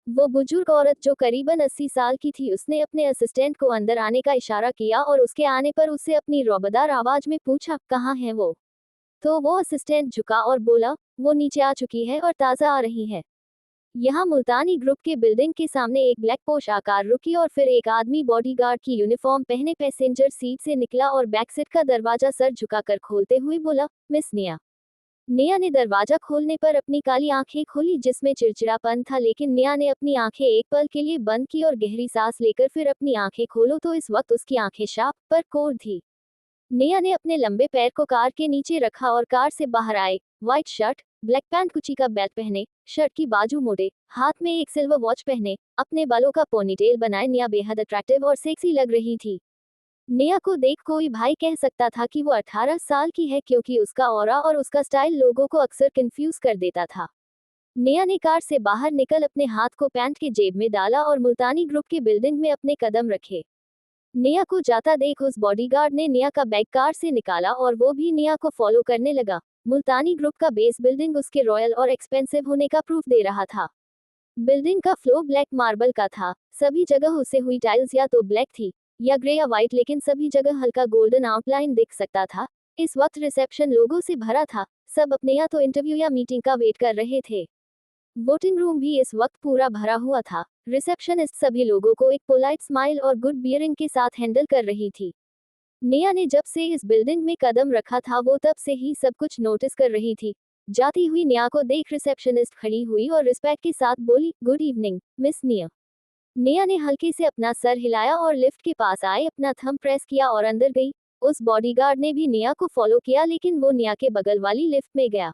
वो बुजुर्ग औरत जो करीबन 80 साल की थी, उसने अपने असिस्टेंट को अंदर आने का इशारा किया और उसके आने पर उससे अपनी रौबदार आवाज में पूछा, कहाँ है वो? तो वो असिस्टेंट झुका और बोला, वो नीचे आ चुकी है और ताज़ा आ रही है। यहाँ मुल्तानी ग्रुप के बिल्डिंग के सामने एक ब्लैक पोश आकार रुकी और फिर एक आदमी बॉडीगार्ड की यूनिफॉर्म पहने पैसेंजर सीट से निकला और बैक सीट का दरवाजा सर झुकाकर खोलते हुए बोला, मिस निया। निया ने दरवाजा खोलने पर अपनी काली आंखें खोली, जिसमें चिड़चिड़ापन था, लेकिन निया ने अपनी आंखें एक पल के लिए बंद की और गहरी सांस लेकर फिर अपनी आंखें खोलो तो इस वक्त उसकी आंखें शार्प पर कोर थी। निया ने अपने लंबे पैर को कार के नीचे रखा और कार से बाहर आए। व्हाइट शर्ट, ब्लैक पैंट, कुची का बेल्ट पहने, शर्ट की बाजू मोड़े, हाथ में एक सिल्वर वॉच पहने, अपने बालों का पोनीटेल बनाए निया बेहद अट्रैक्टिव और सेक्सी लग रही थी। निया को देख कोई भाई कह सकता था कि वो 18 साल की है, क्योंकि उसका ऑरा और उसका स्टाइल लोगों को अक्सर कंफ्यूज कर देता था। निया ने कार से बाहर निकल अपने हाथ को पैंट के जेब में डाला और मुल्तानी ग्रुप के बिल्डिंग में अपने कदम रखे। निया को जाता देख उस बॉडीगार्ड ने निया का बैग कार से निकाला और वो भी निया को फॉलो करने लगा। मुल्तानी ग्रुप का बेस बिल्डिंग उसके रॉयल और एक्सपेंसिव होने का प्रूफ दे रहा था। बिल्डिंग का फ्लोर ब्लैक मार्बल का था। सभी जगह उसे हुई टाइल्स या तो ब्लैक थी या ग्रे या व्हाइट, लेकिन सभी जगह हल्का गोल्डन आउटलाइन दिख सकता था। इस वक्त रिसेप्शन लोगों से भरा था। सब अपने या तो इंटरव्यू या मीटिंग का वेट कर रहे थे। वोटिंग रूम भी इस वक्त पूरा भरा हुआ था। रिसेप्शनिस्ट सभी लोगों को एक पोलाइट स्माइल और गुड बियरिंग के साथ हैंडल कर रही थी। नेहा ने जब से इस बिल्डिंग में कदम रखा था वो तब से ही सब कुछ नोटिस कर रही थी। जाती हुई नेहा को देख रिसेप्शनिस्ट खड़ी हुई और रिस्पेक्ट के साथ बोली, good evening miss Neha. Neha ने हल्के से अपना सर हिलाया और लिफ्ट के पास आए अपना थंब प्रेस किया और अंदर गई। उस बॉडीगार्ड ने भी नेहा को फॉलो किया लेकिन वो नेहा के बगल वाली लिफ्ट में गया,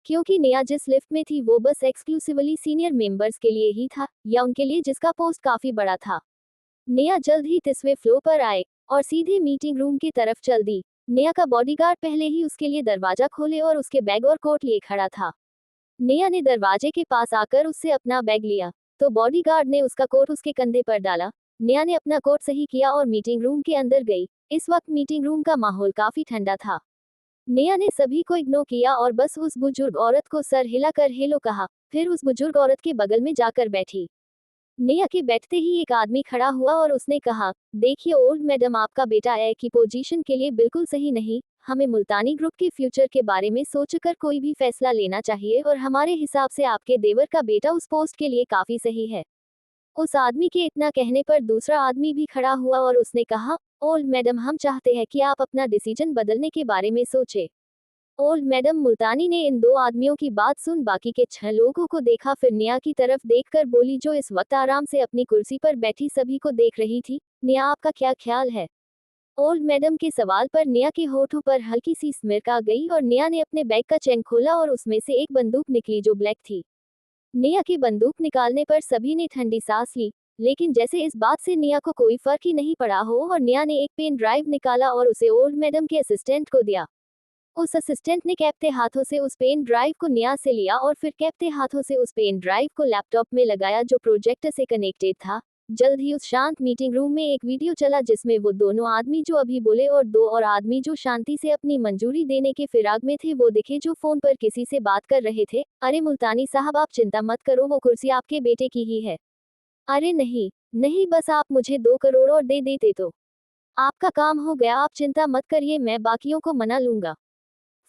क्योंकि नेहा जिस लिफ्ट में थी वो बस एक्सक्लूसिवली सीनियर मेंबर्स के लिए ही था, या उनके लिए जिसका पोस्ट काफी बड़ा था। नेहा जल्द ही 30वें फ्लोर पर आए और सीधे मीटिंग रूम की तरफ चल दी। नेहा का बॉडीगार्ड पहले ही उसके लिए दरवाजा खोले और उसके बैग और कोट लिए खड़ा था। नेहा ने दरवाजे के पास आकर उससे अपना बैग लिया तो बॉडीगार्ड ने उसका कोट उसके कंधे पर डाला। नेहा ने अपना कोट सही किया और मीटिंग रूम के अंदर गई। इस वक्त मीटिंग रूम का माहौल काफी ठंडा था। नेहा ने सभी को इग्नोर किया और बस उस बुजुर्ग औरत को सर हिलाकर हेलो कहा, फिर उस बुजुर्ग औरत के बगल में जाकर बैठी। नेहा के बैठते ही एक आदमी खड़ा हुआ और उसने कहा, देखिए ओल्ड मैडम, आपका बेटा ए की पोजीशन के लिए बिल्कुल सही नहीं। हमें मुल्तानी ग्रुप के फ्यूचर के बारे में सोचकर कोई भी फैसला लेना चाहिए और हमारे हिसाब से आपके देवर का बेटा उस पोस्ट के लिए काफी सही है। उस आदमी के इतना कहने पर दूसरा आदमी भी खड़ा हुआ और उसने कहा, ओल्ड मैडम, हम चाहते हैं कि आप अपना डिसीजन बदलने के बारे में सोचें। ओल्ड मैडम मुल्तानी ने इन दो आदमियों की बात सुन बाकी के 6 लोगों को देखा, फिर नेहा की तरफ देखकर बोली, जो इस वक्त आराम से अपनी कुर्सी पर बैठी सभी को देख रही थी, नेहा आपका क्या ख्याल है? ओल्ड मैडम के सवाल पर नेहा के होठों पर हल्की सी स्मिर्क आ गई और नेहा ने अपने बैग का चेन खोला और उसमें से एक बंदूक निकली जो ब्लैक थी। नेहा की बंदूक निकालने पर सभी ने ठंडी सांस ली, लेकिन जैसे इस बात से नेहा को कोई फर्क ही नहीं पड़ा हो, और नेहा ने एक पेन ड्राइव निकाला और उसे ओल्ड मैडम के असिस्टेंट को दिया। उस असिस्टेंट ने कैपते हाथों से उस पेन ड्राइव को नेहा से लिया और फिर कैपते हाथों से उस पेन ड्राइव को लैपटॉप में लगाया जो प्रोजेक्टर से कनेक्टेड था। जल्द ही उस शांत मीटिंग रूम में एक वीडियो चला जिसमें वो दोनों आदमी जो अभी बोले और दो और आदमी जो शांति से अपनी मंजूरी देने के फिराक में थे वो दिखे, जो फोन पर किसी से बात कर रहे थे। अरे मुल्तानी साहब, आप चिंता मत करो, वो कुर्सी आपके बेटे की ही है। अरे नहीं नहीं, बस आप मुझे 2 करोड़ और दे देते तो आपका काम हो गया, आप चिंता मत करिए, मैं बाकियों को मना लूंगा।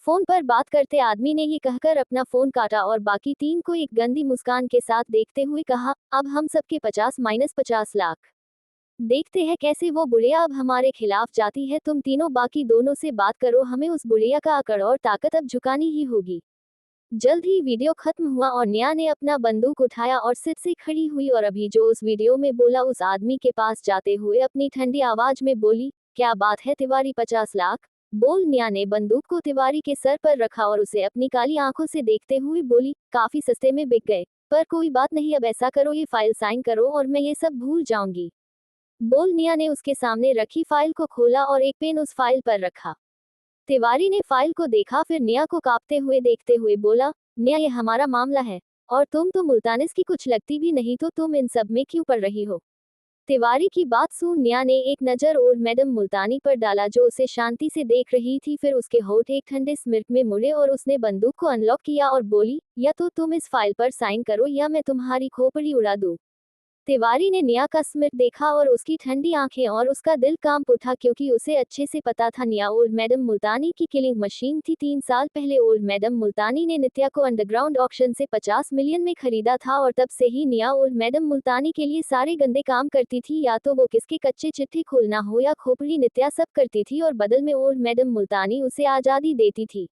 फोन पर बात करते आदमी ने ही कहकर अपना फोन काटा और बाकी 3 को एक गंदी मुस्कान के साथ देखते हुए कहा, अब हम सबके 50-50 लाख। देखते हैं कैसे वो बुढ़िया अब हमारे खिलाफ जाती है। तुम तीनों बाकी दोनों से बात करो, हमें उस बुढ़िया का अकड़ और ताकत अब झुकानी ही होगी। जल्द ही वीडियो खत्म हुआ और नेहा ने अपना बंदूक उठाया और सिर से खड़ी हुई और अभी जो उस वीडियो में बोला उस आदमी के पास जाते हुए अपनी ठंडी आवाज में बोली, क्या बात है तिवारी, 50 लाख बोल। नेहा ने बंदूक को तिवारी के सर पर रखा और उसे अपनी काली आंखों से देखते हुए बोली, काफी सस्ते में बिक गए, पर कोई बात नहीं, अब ऐसा करो ये फाइल साइन करो और मैं ये सब भूल जाऊंगी बोल। नेहा ने उसके सामने रखी फाइल को खोला और एक पेन उस फाइल पर रखा। तिवारी ने फाइल को देखा, फिर नेहा को कांपते हुए देखते हुए बोला, नेहा ये हमारा मामला है और तुम तो मुल्तानिस की कुछ लगती भी नहीं, तो तुम इन सब में क्यों पड़ रही हो? तिवारी की बात सुन नेहा ने एक नजर ओल्ड मैडम मुल्तानी पर डाला जो उसे शांति से देख रही थी, फिर उसके होठ एक ठंडे स्मिर्क में मुड़े और उसने बंदूक को अनलॉक किया और बोली, या तो तुम इस फाइल पर साइन करो या मैं तुम्हारी खोपड़ी उड़ा दूं। तिवारी ने नेहा का स्मित देखा और उसकी ठंडी आंखें और उसका दिल कांप उठा, क्योंकि उसे अच्छे से पता था नेहा ओल्ड मैडम मुल्तानी की किलिंग मशीन थी। 3 साल पहले ओल्ड मैडम मुल्तानी ने नित्या को अंडरग्राउंड ऑक्शन से 50 मिलियन में खरीदा था और तब से ही नेहा ओल्ड मैडम मुल्तानी के लिए सारे गंदे काम करती थी, या तो वो किसके कच्चे चिट्ठे खोलना हो या खोपड़ी, नित्या सब करती थी और बदल में ओल्ड मैडम मुल्तानी उसे आजादी देती थी।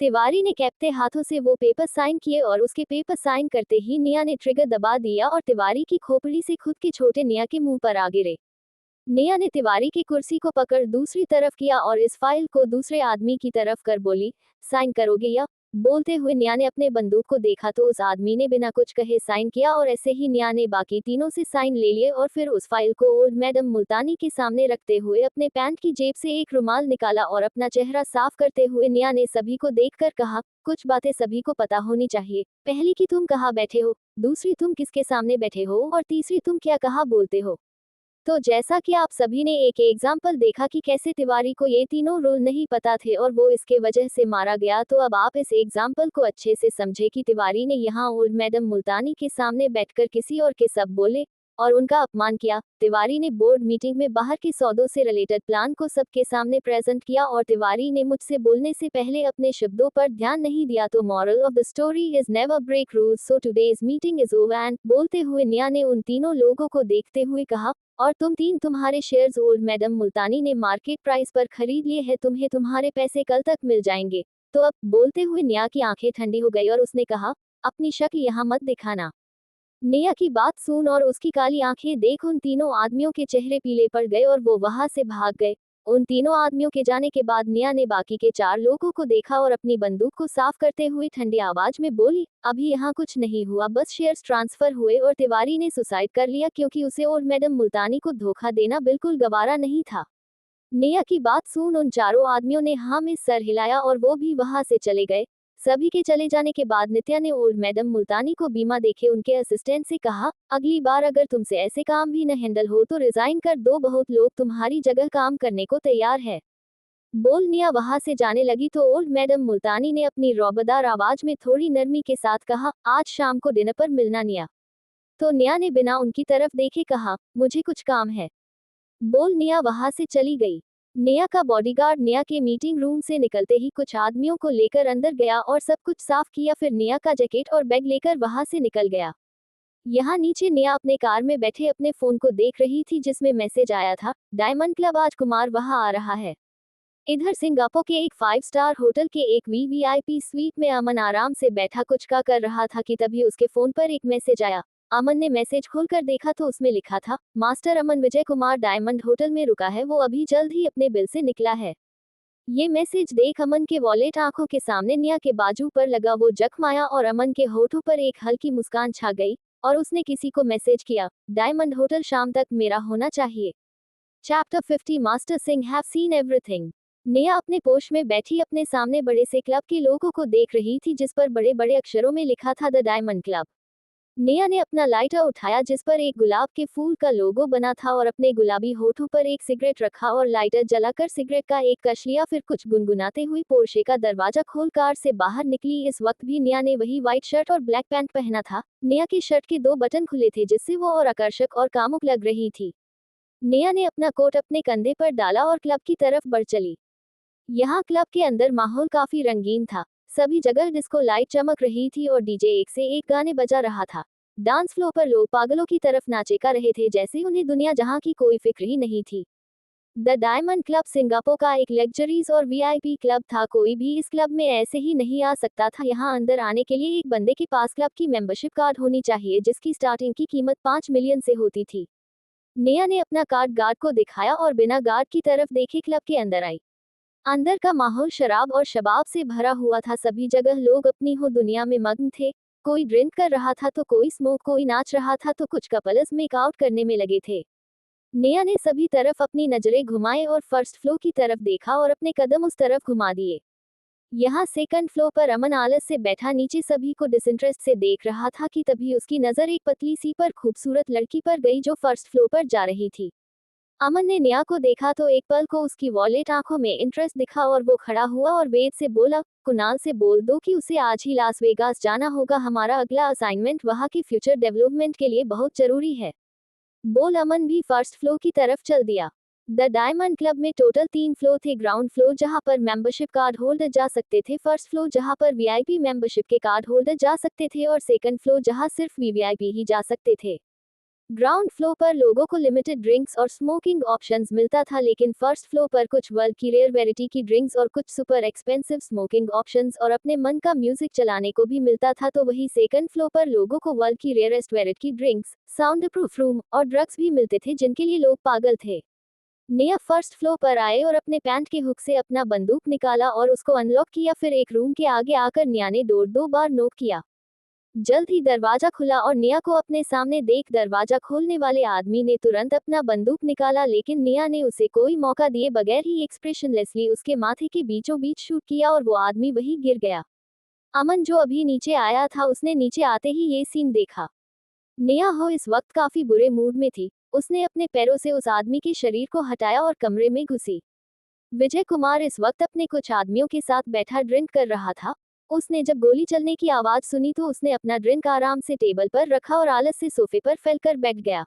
तिवारी ने कैपते हाथों से वो पेपर साइन किए और उसके पेपर साइन करते ही नेहा ने ट्रिगर दबा दिया और तिवारी की खोपड़ी से खुद के छोटे नेहा के मुंह पर आ गिरे। नेहा ने तिवारी की कुर्सी को पकड़ दूसरी तरफ किया और इस फाइल को दूसरे आदमी की तरफ कर बोली, साइन करोगे या? बोलते हुए नेहा ने अपने बंदूक को देखा तो उस आदमी ने बिना कुछ कहे साइन किया और ऐसे ही नेहा ने बाकी तीनों से साइन ले लिए और फिर उस फाइल को ओल्ड मैडम मुल्तानी के सामने रखते हुए अपने पैंट की जेब से एक रुमाल निकाला और अपना चेहरा साफ करते हुए नेहा ने सभी को देखकर कहा, कुछ बातें सभी को पता होनी चाहिए। पहली कि तुम कहाँ बैठे हो, दूसरी तुम किसके सामने बैठे हो और तीसरी तुम क्या कहा बोलते हो। तो जैसा कि आप सभी ने एक एग्जाम्पल देखा कि कैसे तिवारी को ये तीनों रूल नहीं पता थे और वो इसके वजह से मारा गया, तो अब आप इस एग्जाम्पल को अच्छे से समझे कि तिवारी ने यहाँ ओल्ड मैडम मुल्तानी के सामने बैठकर किसी और के सब बोले और उनका अपमान किया। तिवारी ने बोर्ड मीटिंग में बाहर के सौदों से रिलेटेड प्लान को सबके सामने प्रेजेंट किया और तिवारी ने मुझसे बोलने से पहले अपने शब्दों पर ध्यान नहीं दिया। तो moral of the story is never break rules, so today's meeting is over. And बोलते हुए निया ने उन तीनों लोगों को देखते हुए कहा, और तुम्हारे शेयर्स ओल्ड मैडम मुल्तानी ने मार्केट प्राइस पर खरीद लिए हैं, तुम्हें तुम्हारे पैसे कल तक मिल जाएंगे। तो अब बोलते हुए निया की आंखें ठंडी हो गई और उसने कहा, अपनी शक्ल यहाँ मत दिखाना। निया की बात सुन और उसकी काली आंखें देख उन तीनों आदमियों के चेहरे पीले पड़ गए और वो वहां से भाग गए। उन तीनों आदमियों के जाने के बाद निया ने बाकी के 4 लोगों को देखा और अपनी बंदूक को साफ करते हुए ठंडी आवाज में बोली, अभी यहाँ कुछ नहीं हुआ, बस शेयर्स ट्रांसफर हुए और तिवारी ने सुसाइड कर लिया क्योंकि उसे और मैडम मुल्तानी को धोखा देना बिल्कुल गवारा नहीं था। निया की बात सुन उन चारों आदमियों ने हाँ में सर हिलाया और वो भी वहां से चले गए। सभी के चले जाने के बाद नित्या ने ओल्ड मैडम मुल्तानी को बीमा देखे उनके असिस्टेंट से कहा, अगली बार अगर तुमसे ऐसे काम भी न हैंडल हो तो रिजाइन कर दो, बहुत लोग तुम्हारी जगह काम करने को तैयार है। बोल निया वहां से जाने लगी तो ओल्ड मैडम मुल्तानी ने अपनी रौबदार आवाज में थोड़ी नरमी के साथ कहा, आज शाम को डिनर पर मिलना निया। तो निया ने बिना उनकी तरफ देखे कहा, मुझे कुछ काम है। बोल निया वहां से चली गई। निया का बॉडीगार्ड निया के मीटिंग रूम से निकलते ही कुछ आदमियों को लेकर अंदर गया और सब कुछ साफ किया, फिर निया का जैकेट और बैग लेकर वहां से निकल गया। यहाँ नीचे निया अपने कार में बैठे अपने फोन को देख रही थी जिसमें मैसेज आया था, डायमंड क्लब आज कुमार वहां आ रहा है। इधर सिंगापुर के एक 5 स्टार होटल के एक वीवीआईपी स्वीट में अमन आराम से बैठा कुछ का कर रहा था कि तभी उसके फोन पर एक मैसेज आया। अमन ने मैसेज खोलकर देखा तो उसमें लिखा था, मास्टर अमन विजय कुमार डायमंड होटल में रुका है, वो अभी जल्द ही अपने बिल से निकला है। ये मैसेज देख अमन के वॉलेट आंखों के सामने निया के बाजू पर लगा वो जख्म आया और अमन के होठों पर एक हल्की मुस्कान छा गई और उसने किसी को मैसेज किया, डायमंड होटल शाम तक मेरा होना चाहिए। Chapter 50 master Singh have seen everything. निया अपने पोश में बैठी अपने सामने बड़े से क्लब के लोगों को देख रही थी जिस पर बड़े बड़े अक्षरों में लिखा था द डायमंड क्लब। निया ने अपना लाइटर उठाया जिस पर एक गुलाब के फूल का लोगो बना था और अपने गुलाबी होठों पर एक सिगरेट रखा और लाइटर जलाकर सिगरेट का एक कश लिया, फिर कुछ गुनगुनाते हुए पोर्शे का दरवाजा खोल कार से बाहर निकली। इस वक्त भी निया ने वही व्हाइट शर्ट और ब्लैक पैंट पहना था। निया की शर्ट के 2 बटन खुले थे जिससे वो और आकर्षक और कामुक लग रही थी। निया ने अपना कोट अपने कंधे पर डाला और क्लब की तरफ बढ़ चली। यहाँ क्लब के अंदर माहौल काफी रंगीन था। सभी जगह डिस्को लाइट चमक रही थी और डीजे एक से एक गाने बजा रहा था। डांस फ्लोर पर लोग पागलों की तरफ नाचे कर रहे थे जैसे उन्हें दुनिया जहां की कोई फिक्र ही नहीं थी। द डायमंड क्लब सिंगापुर का एक लग्जरीज और वीआईपी क्लब था। कोई भी इस क्लब में ऐसे ही नहीं आ सकता था। यहाँ अंदर आने के लिए एक बंदे के पास क्लब की मेंबरशिप कार्ड होनी चाहिए जिसकी स्टार्टिंग की कीमत 5 मिलियन से होती थी। निया ने अपना कार्ड गार्ड को दिखाया और बिना गार्ड की तरफ देखे क्लब के अंदर आई। अंदर का माहौल शराब और शबाब से भरा हुआ था। सभी जगह लोग अपनी हो दुनिया में मग्न थे। कोई ड्रिंक कर रहा था तो कोई स्मोक, कोई नाच रहा था तो कुछ कपल्स मेकआउट करने में लगे थे। निया ने सभी तरफ अपनी नजरें घुमाए और फर्स्ट फ्लोर की तरफ देखा और अपने कदम उस तरफ घुमा दिए। यहाँ सेकंड फ्लोर पर अमन आलस से बैठा नीचे सभी को डिसइंटरेस्ट से देख रहा था कि तभी उसकी नजर एक पतली सी पर खूबसूरत लड़की पर गई जो फर्स्ट फ्लोर पर जा रही थी। अमन ने निया को देखा तो एक पल को उसकी वॉलेट आंखों में इंटरेस्ट दिखा और वो खड़ा हुआ और वेद से बोला, कुणाल से बोल दो कि उसे आज ही लास वेगास जाना होगा, हमारा अगला असाइनमेंट वहाँ के फ्यूचर डेवलपमेंट के लिए बहुत जरूरी है। बोल अमन भी फर्स्ट फ्लोर की तरफ चल दिया। द डायमंड क्लब में टोटल 3 फ्लोर थे। ग्राउंड फ्लोर जहां पर मेंबरशिप कार्ड होल्डर जा सकते थे, फर्स्ट फ्लोर जहां पर वीआईपी मेंबरशिप के कार्ड होल्डर जा सकते थे और सेकंड फ्लोर जहां सिर्फ वीवीआईपी ही जा सकते थे। ग्राउंड फ्लोर पर लोगों को लिमिटेड ड्रिंक्स और स्मोकिंग ऑप्शंस मिलता था, लेकिन फर्स्ट फ्लोर पर कुछ वर्ल्ड की रेयर वेराइटी की ड्रिंक्स और कुछ सुपर एक्सपेंसिव स्मोकिंग ऑप्शंस और अपने मन का म्यूजिक चलाने को भी मिलता था। तो वही सेकंड फ्लोर पर लोगों को वर्ल्ड की रेयरेस्ट वेराइटी की ड्रिंक्स, साउंड प्रूफ रूम और ड्रग्स भी मिलते थे जिनके लिए लोग पागल थे। निया फर्स्ट फ्लोर पर आए और अपने पैंट के हुक से अपना बंदूक निकाला और उसको अनलॉक किया। फिर एक रूम के आगे आकर निया ने डोर 2 बार नॉक किया। जल्द ही दरवाजा खुला और निया को अपने सामने देख दरवाजा खोलने वाले आदमी ने तुरंत अपना बंदूक निकाला, लेकिन निया ने उसे कोई मौका दिए बगैर ही एक्सप्रेशनलेसली उसके माथे के बीचों बीच शूट किया और वो आदमी वहीं गिर गया। अमन जो अभी नीचे आया था उसने नीचे आते ही ये सीन देखा। निया हो इस वक्त काफी बुरे मूड में थी। उसने अपने पैरों से उस आदमी के शरीर को हटाया और कमरे में घुसी। विजय कुमार इस वक्त अपने कुछ आदमियों के साथ बैठा ड्रिंक कर रहा था। उसने जब गोली चलने की आवाज सुनी तो उसने अपना ड्रिंक आराम से टेबल पर रखा और आलस से सोफे पर फैलकर बैठ गया।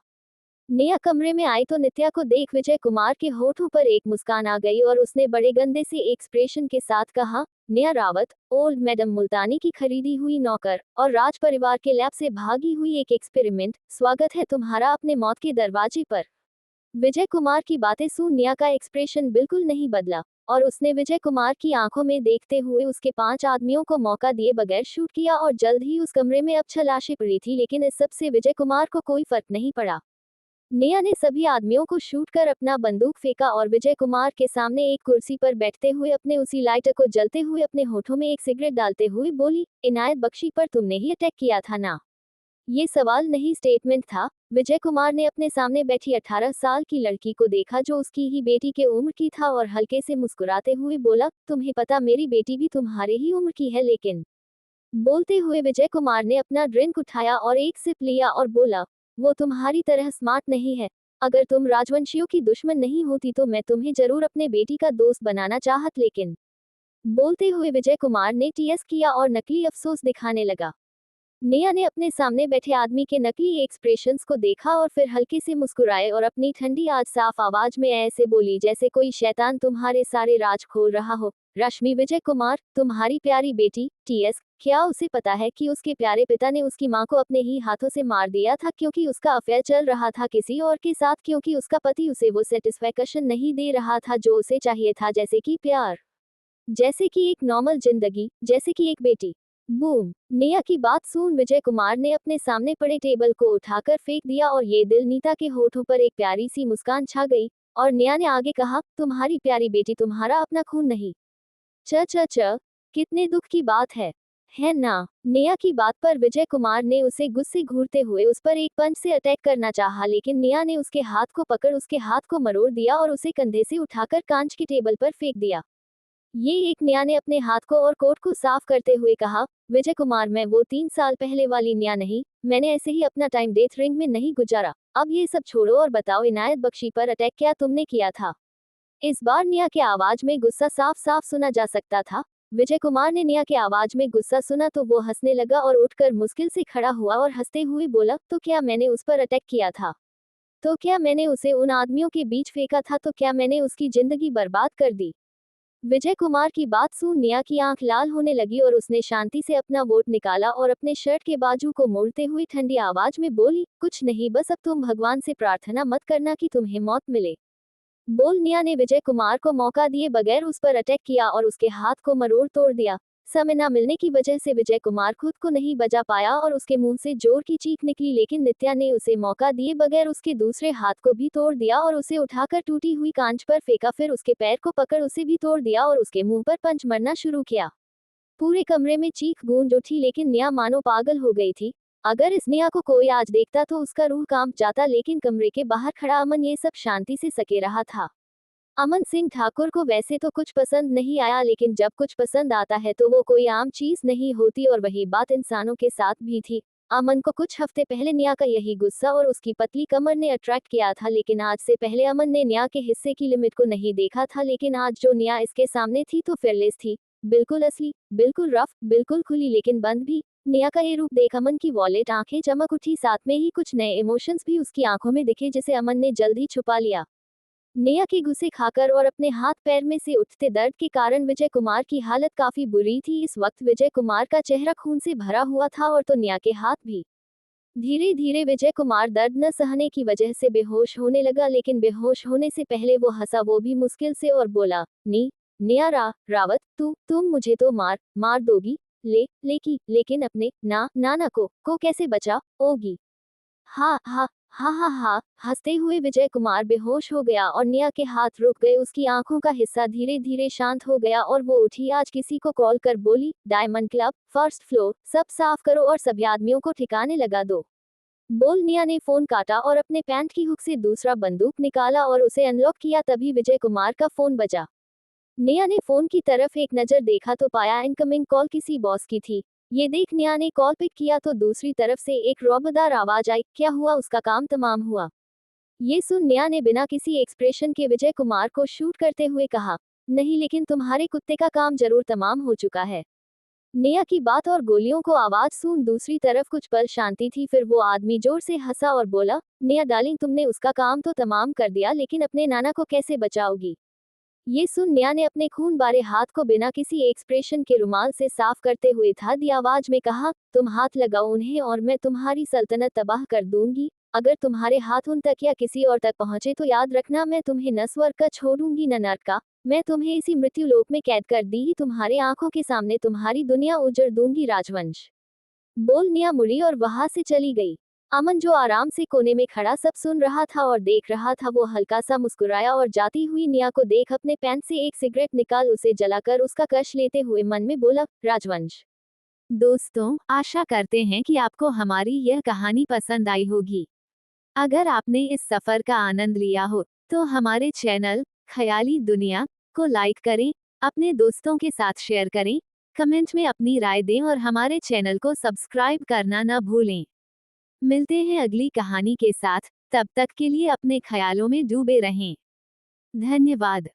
नेहा कमरे में आई तो नित्या को देख विजय कुमार के होठों पर एक मुस्कान आ गई और उसने बड़े गंदे से एक्सप्रेशन के साथ कहा, नेहा रावत, ओल्ड मैडम मुल्तानी की खरीदी हुई नौकर और राज परिवार के लैब से भागी हुई एक एक्सपेरिमेंट, स्वागत है तुम्हारा अपने मौत के दरवाजे पर। विजय कुमार की बातें सुन नेहा का एक्सप्रेशन बिल्कुल नहीं बदला और उसने विजय कुमार की आंखों में देखते हुए उसके 5 आदमियों को मौका दिए बगैर शूट किया और जल्द ही उस कमरे में अब 6 लाशें पड़ी थी, लेकिन इस सब से विजय कुमार को कोई फर्क नहीं पड़ा। नेहा ने सभी आदमियों को शूट कर अपना बंदूक फेंका और विजय कुमार के सामने एक कुर्सी पर बैठते हुए अपने उसी लाइटर को जलते हुए अपने होठों में एक सिगरेट डालते हुए बोली, इनायत बख्शी पर तुमने ही अटैक किया था ना? ये सवाल नहीं स्टेटमेंट था। विजय कुमार ने अपने सामने बैठी 18 साल की लड़की को देखा जो उसकी ही बेटी के उम्र की था और हल्के से मुस्कुराते हुए बोला, तुम्हें पता मेरी बेटी भी तुम्हारे ही उम्र की है लेकिन। बोलते हुए विजय कुमार ने अपना ड्रिंक उठाया और एक सिप लिया और बोला, वो तुम्हारी तरह स्मार्ट नहीं है। अगर तुम राजवंशियों की दुश्मन नहीं होती तो मैं तुम्हें जरूर अपने बेटी का दोस्त बनाना चाहत लेकिन। बोलते हुए विजय कुमार ने टीएस किया और नकली अफसोस दिखाने लगा। नेहा ने अपने सामने बैठे आदमी के नकली एक्सप्रेशंस को देखा और फिर हल्के से मुस्कुराए और अपनी ठंडी आज साफ आवाज में ऐसे बोली जैसे कोई शैतान तुम्हारे सारे राज खोल रहा हो, रश्मि विजय कुमार, तुम्हारी प्यारी बेटी टीएस, क्या उसे पता है कि उसके प्यारे पिता ने उसकी मां को अपने ही हाथों से मार दिया था क्योंकि उसका अफेयर चल रहा था किसी और के साथ, क्योंकि उसका पति उसे वो सेटिस्फैक्शन नहीं दे रहा था जो उसे चाहिए था, जैसे कि प्यार, जैसे कि एक नॉर्मल जिंदगी, जैसे कि एक बेटी। बूम। नेहा की बात सुन विजय कुमार ने अपने सामने पड़े टेबल को उठाकर फेंक दिया और ये दिल नीता के होठों पर एक प्यारी सी मुस्कान छा गई और नेहा ने आगे कहा, तुम्हारी प्यारी बेटी तुम्हारा अपना खून नहीं। च च च कितने दुख की बात है ना? नेहा की बात पर विजय कुमार ने उसे गुस्से घूरते हुए उस पर एक पंच से अटैक करना चाहा, लेकिन नेहा ने उसके हाथ को पकड़ उसके हाथ को मरोड़ दिया और उसे कंधे से उठाकर कांच की टेबल पर फेंक दिया। ये एक नेहा ने अपने हाथ को और कोट को साफ करते हुए कहा, विजय कुमार, मैं वो 3 साल पहले वाली नेहा नहीं, मैंने ऐसे ही अपना टाइम डेथ रिंग में नहीं गुजारा। अब ये सब छोड़ो और बताओ इनायत बख्शी पर अटैक क्या तुमने किया था? इस बार नेहा के आवाज में गुस्सा साफ साफ सुना जा सकता था। विजय कुमार ने नेहा के आवाज में गुस्सा सुना तो वो हंसने लगा और उठकर मुश्किल से खड़ा हुआ और हंसते हुए बोला, तो क्या मैंने उस पर अटैक किया था? तो क्या मैंने उसे उन आदमियों के बीच फेंका था? तो क्या मैंने उसकी जिंदगी बर्बाद कर दी? विजय कुमार की बात सुन नेहा की आंख लाल होने लगी और उसने शांति से अपना वोट निकाला और अपने शर्ट के बाजू को मोड़ते हुए ठंडी आवाज में बोली, कुछ नहीं, बस अब तुम भगवान से प्रार्थना मत करना कि तुम्हें मौत मिले। बोल। नेहा ने विजय कुमार को मौका दिए बगैर उस पर अटैक किया और उसके हाथ को मरोड़ तोड़ दिया। समय न मिलने की वजह से विजय कुमार खुद को नहीं बचा पाया और उसके मुंह से जोर की चीख निकली, लेकिन नित्या ने उसे मौका दिए बगैर उसके दूसरे हाथ को भी तोड़ दिया और उसे उठाकर टूटी हुई कांच पर फेंका, फिर उसके पैर को पकड़ उसे भी तोड़ दिया और उसके मुंह पर पंच मरना शुरू किया। पूरे कमरे में चीख गूंज उठी, लेकिन नेहा मानो पागल हो गई थी। अगर इस नेहा को कोई आज देखता तो उसका रूह कांप जाता, लेकिन कमरे के बाहर खड़ा अमन ये सब शांति से सके रहा था। अमन सिंह ठाकुर को वैसे तो कुछ पसंद नहीं आया, लेकिन जब कुछ पसंद आता है तो वो कोई आम चीज नहीं होती और वही बात इंसानों के साथ भी थी। अमन को कुछ हफ्ते पहले नेहा का यही गुस्सा और उसकी पतली कमर ने अट्रैक्ट किया था, लेकिन आज से पहले अमन ने नेहा के हिस्से की लिमिट को नहीं देखा था, लेकिन आज जो नेहा इसके सामने थी तो फेयरलेस थी, बिल्कुल असली, बिल्कुल रफ, बिल्कुल खुली लेकिन बंद भी। नेहा का ये रूप देख अमन की वॉलेट आंखें चमक उठी, साथ में ही कुछ नए इमोशंस भी उसकी आंखों में दिखे जिसे अमन ने जल्द ही छुपा लिया। नेहा के गुस्से खाकर और अपने हाथ पैर में से उठते दर्द के कारण विजय कुमार की हालत काफी बुरी थी। इस वक्त विजय कुमार का चेहरा खून से भरा हुआ था और तो नेहा के हाथ भी। धीरे धीरे विजय कुमार दर्द न सहने की वजह से बेहोश होने लगा, लेकिन बेहोश होने से पहले वो हंसा, वो भी मुश्किल से, और बोला, नेहा रावत, तुम मुझे तो मार दोगी, लेकिन अपने नाना को कैसे बचाओगी? हाँ हाँ हाँ हाँ हाँ। हंसते हुए विजय कुमार बेहोश हो गया और नेहा के हाथ रुक गए, उसकी आंखों का हिस्सा धीरे धीरे शांत हो गया और वो उठी, आज किसी को कॉल कर बोली, डायमंड क्लब, फर्स्ट फ्लोर, सब साफ करो और सभी आदमियों को ठिकाने लगा दो। बोल। नेहा ने फोन काटा और अपने पैंट की हुक से दूसरा बंदूक निकाला और उसे अनलॉक किया, तभी विजय कुमार का फोन बजा। नेहा ने फोन की तरफ एक नजर देखा तो पाया इनकमिंग कॉल किसी बॉस की थी। ये देख नेहा ने कॉल पिक किया तो दूसरी तरफ से एक रौबदार आवाज आई, क्या हुआ, उसका काम तमाम हुआ? ये सुन नेहा ने बिना किसी एक्सप्रेशन के विजय कुमार को शूट करते हुए कहा, नहीं, लेकिन तुम्हारे कुत्ते का काम जरूर तमाम हो चुका है। नेहा की बात और गोलियों को आवाज सुन दूसरी तरफ कुछ पल शांति थी, फिर वो आदमी जोर से हंसा और बोला, नेहा डार्लिंग, तुमने उसका काम तो तमाम कर दिया, लेकिन अपने नाना को कैसे बचाओगी? ये सुन नेहा ने अपने खून बारे हाथ को बिना किसी एक्सप्रेशन के रुमाल से साफ करते हुए दी आवाज में कहा, तुम हाथ लगाओ उन्हें और मैं तुम्हारी सल्तनत तबाह कर दूंगी। अगर तुम्हारे हाथ उन तक या किसी और तक पहुंचे तो याद रखना, मैं तुम्हें न स्वर्ग का छोड़ूंगी न नर्क का। मैं तुम्हें इसी मृत्यु लोक में कैद कर दी ही तुम्हारे आंखों के सामने तुम्हारी दुनिया उजड़ दूंगी राजवंश। बोल नेहा मुड़ी और वहां से चली गई। अमन जो आराम से कोने में खड़ा सब सुन रहा था और देख रहा था, वो हल्का सा मुस्कुराया और जाती हुई नेहा को देख अपने पैंट से एक सिगरेट निकाल उसे जलाकर उसका कश लेते हुए मन में बोला, राजवंश। दोस्तों, आशा करते हैं कि आपको हमारी यह कहानी पसंद आई होगी। अगर आपने इस सफर का आनंद लिया हो तो हमारे चैनल ख्याली दुनिया को लाइक करें, अपने दोस्तों के साथ शेयर करें, कमेंट में अपनी राय दें और हमारे चैनल को सब्सक्राइब करना न भूलें। मिलते हैं अगली कहानी के साथ, तब तक के लिए अपने ख्यालों में डूबे रहें। धन्यवाद।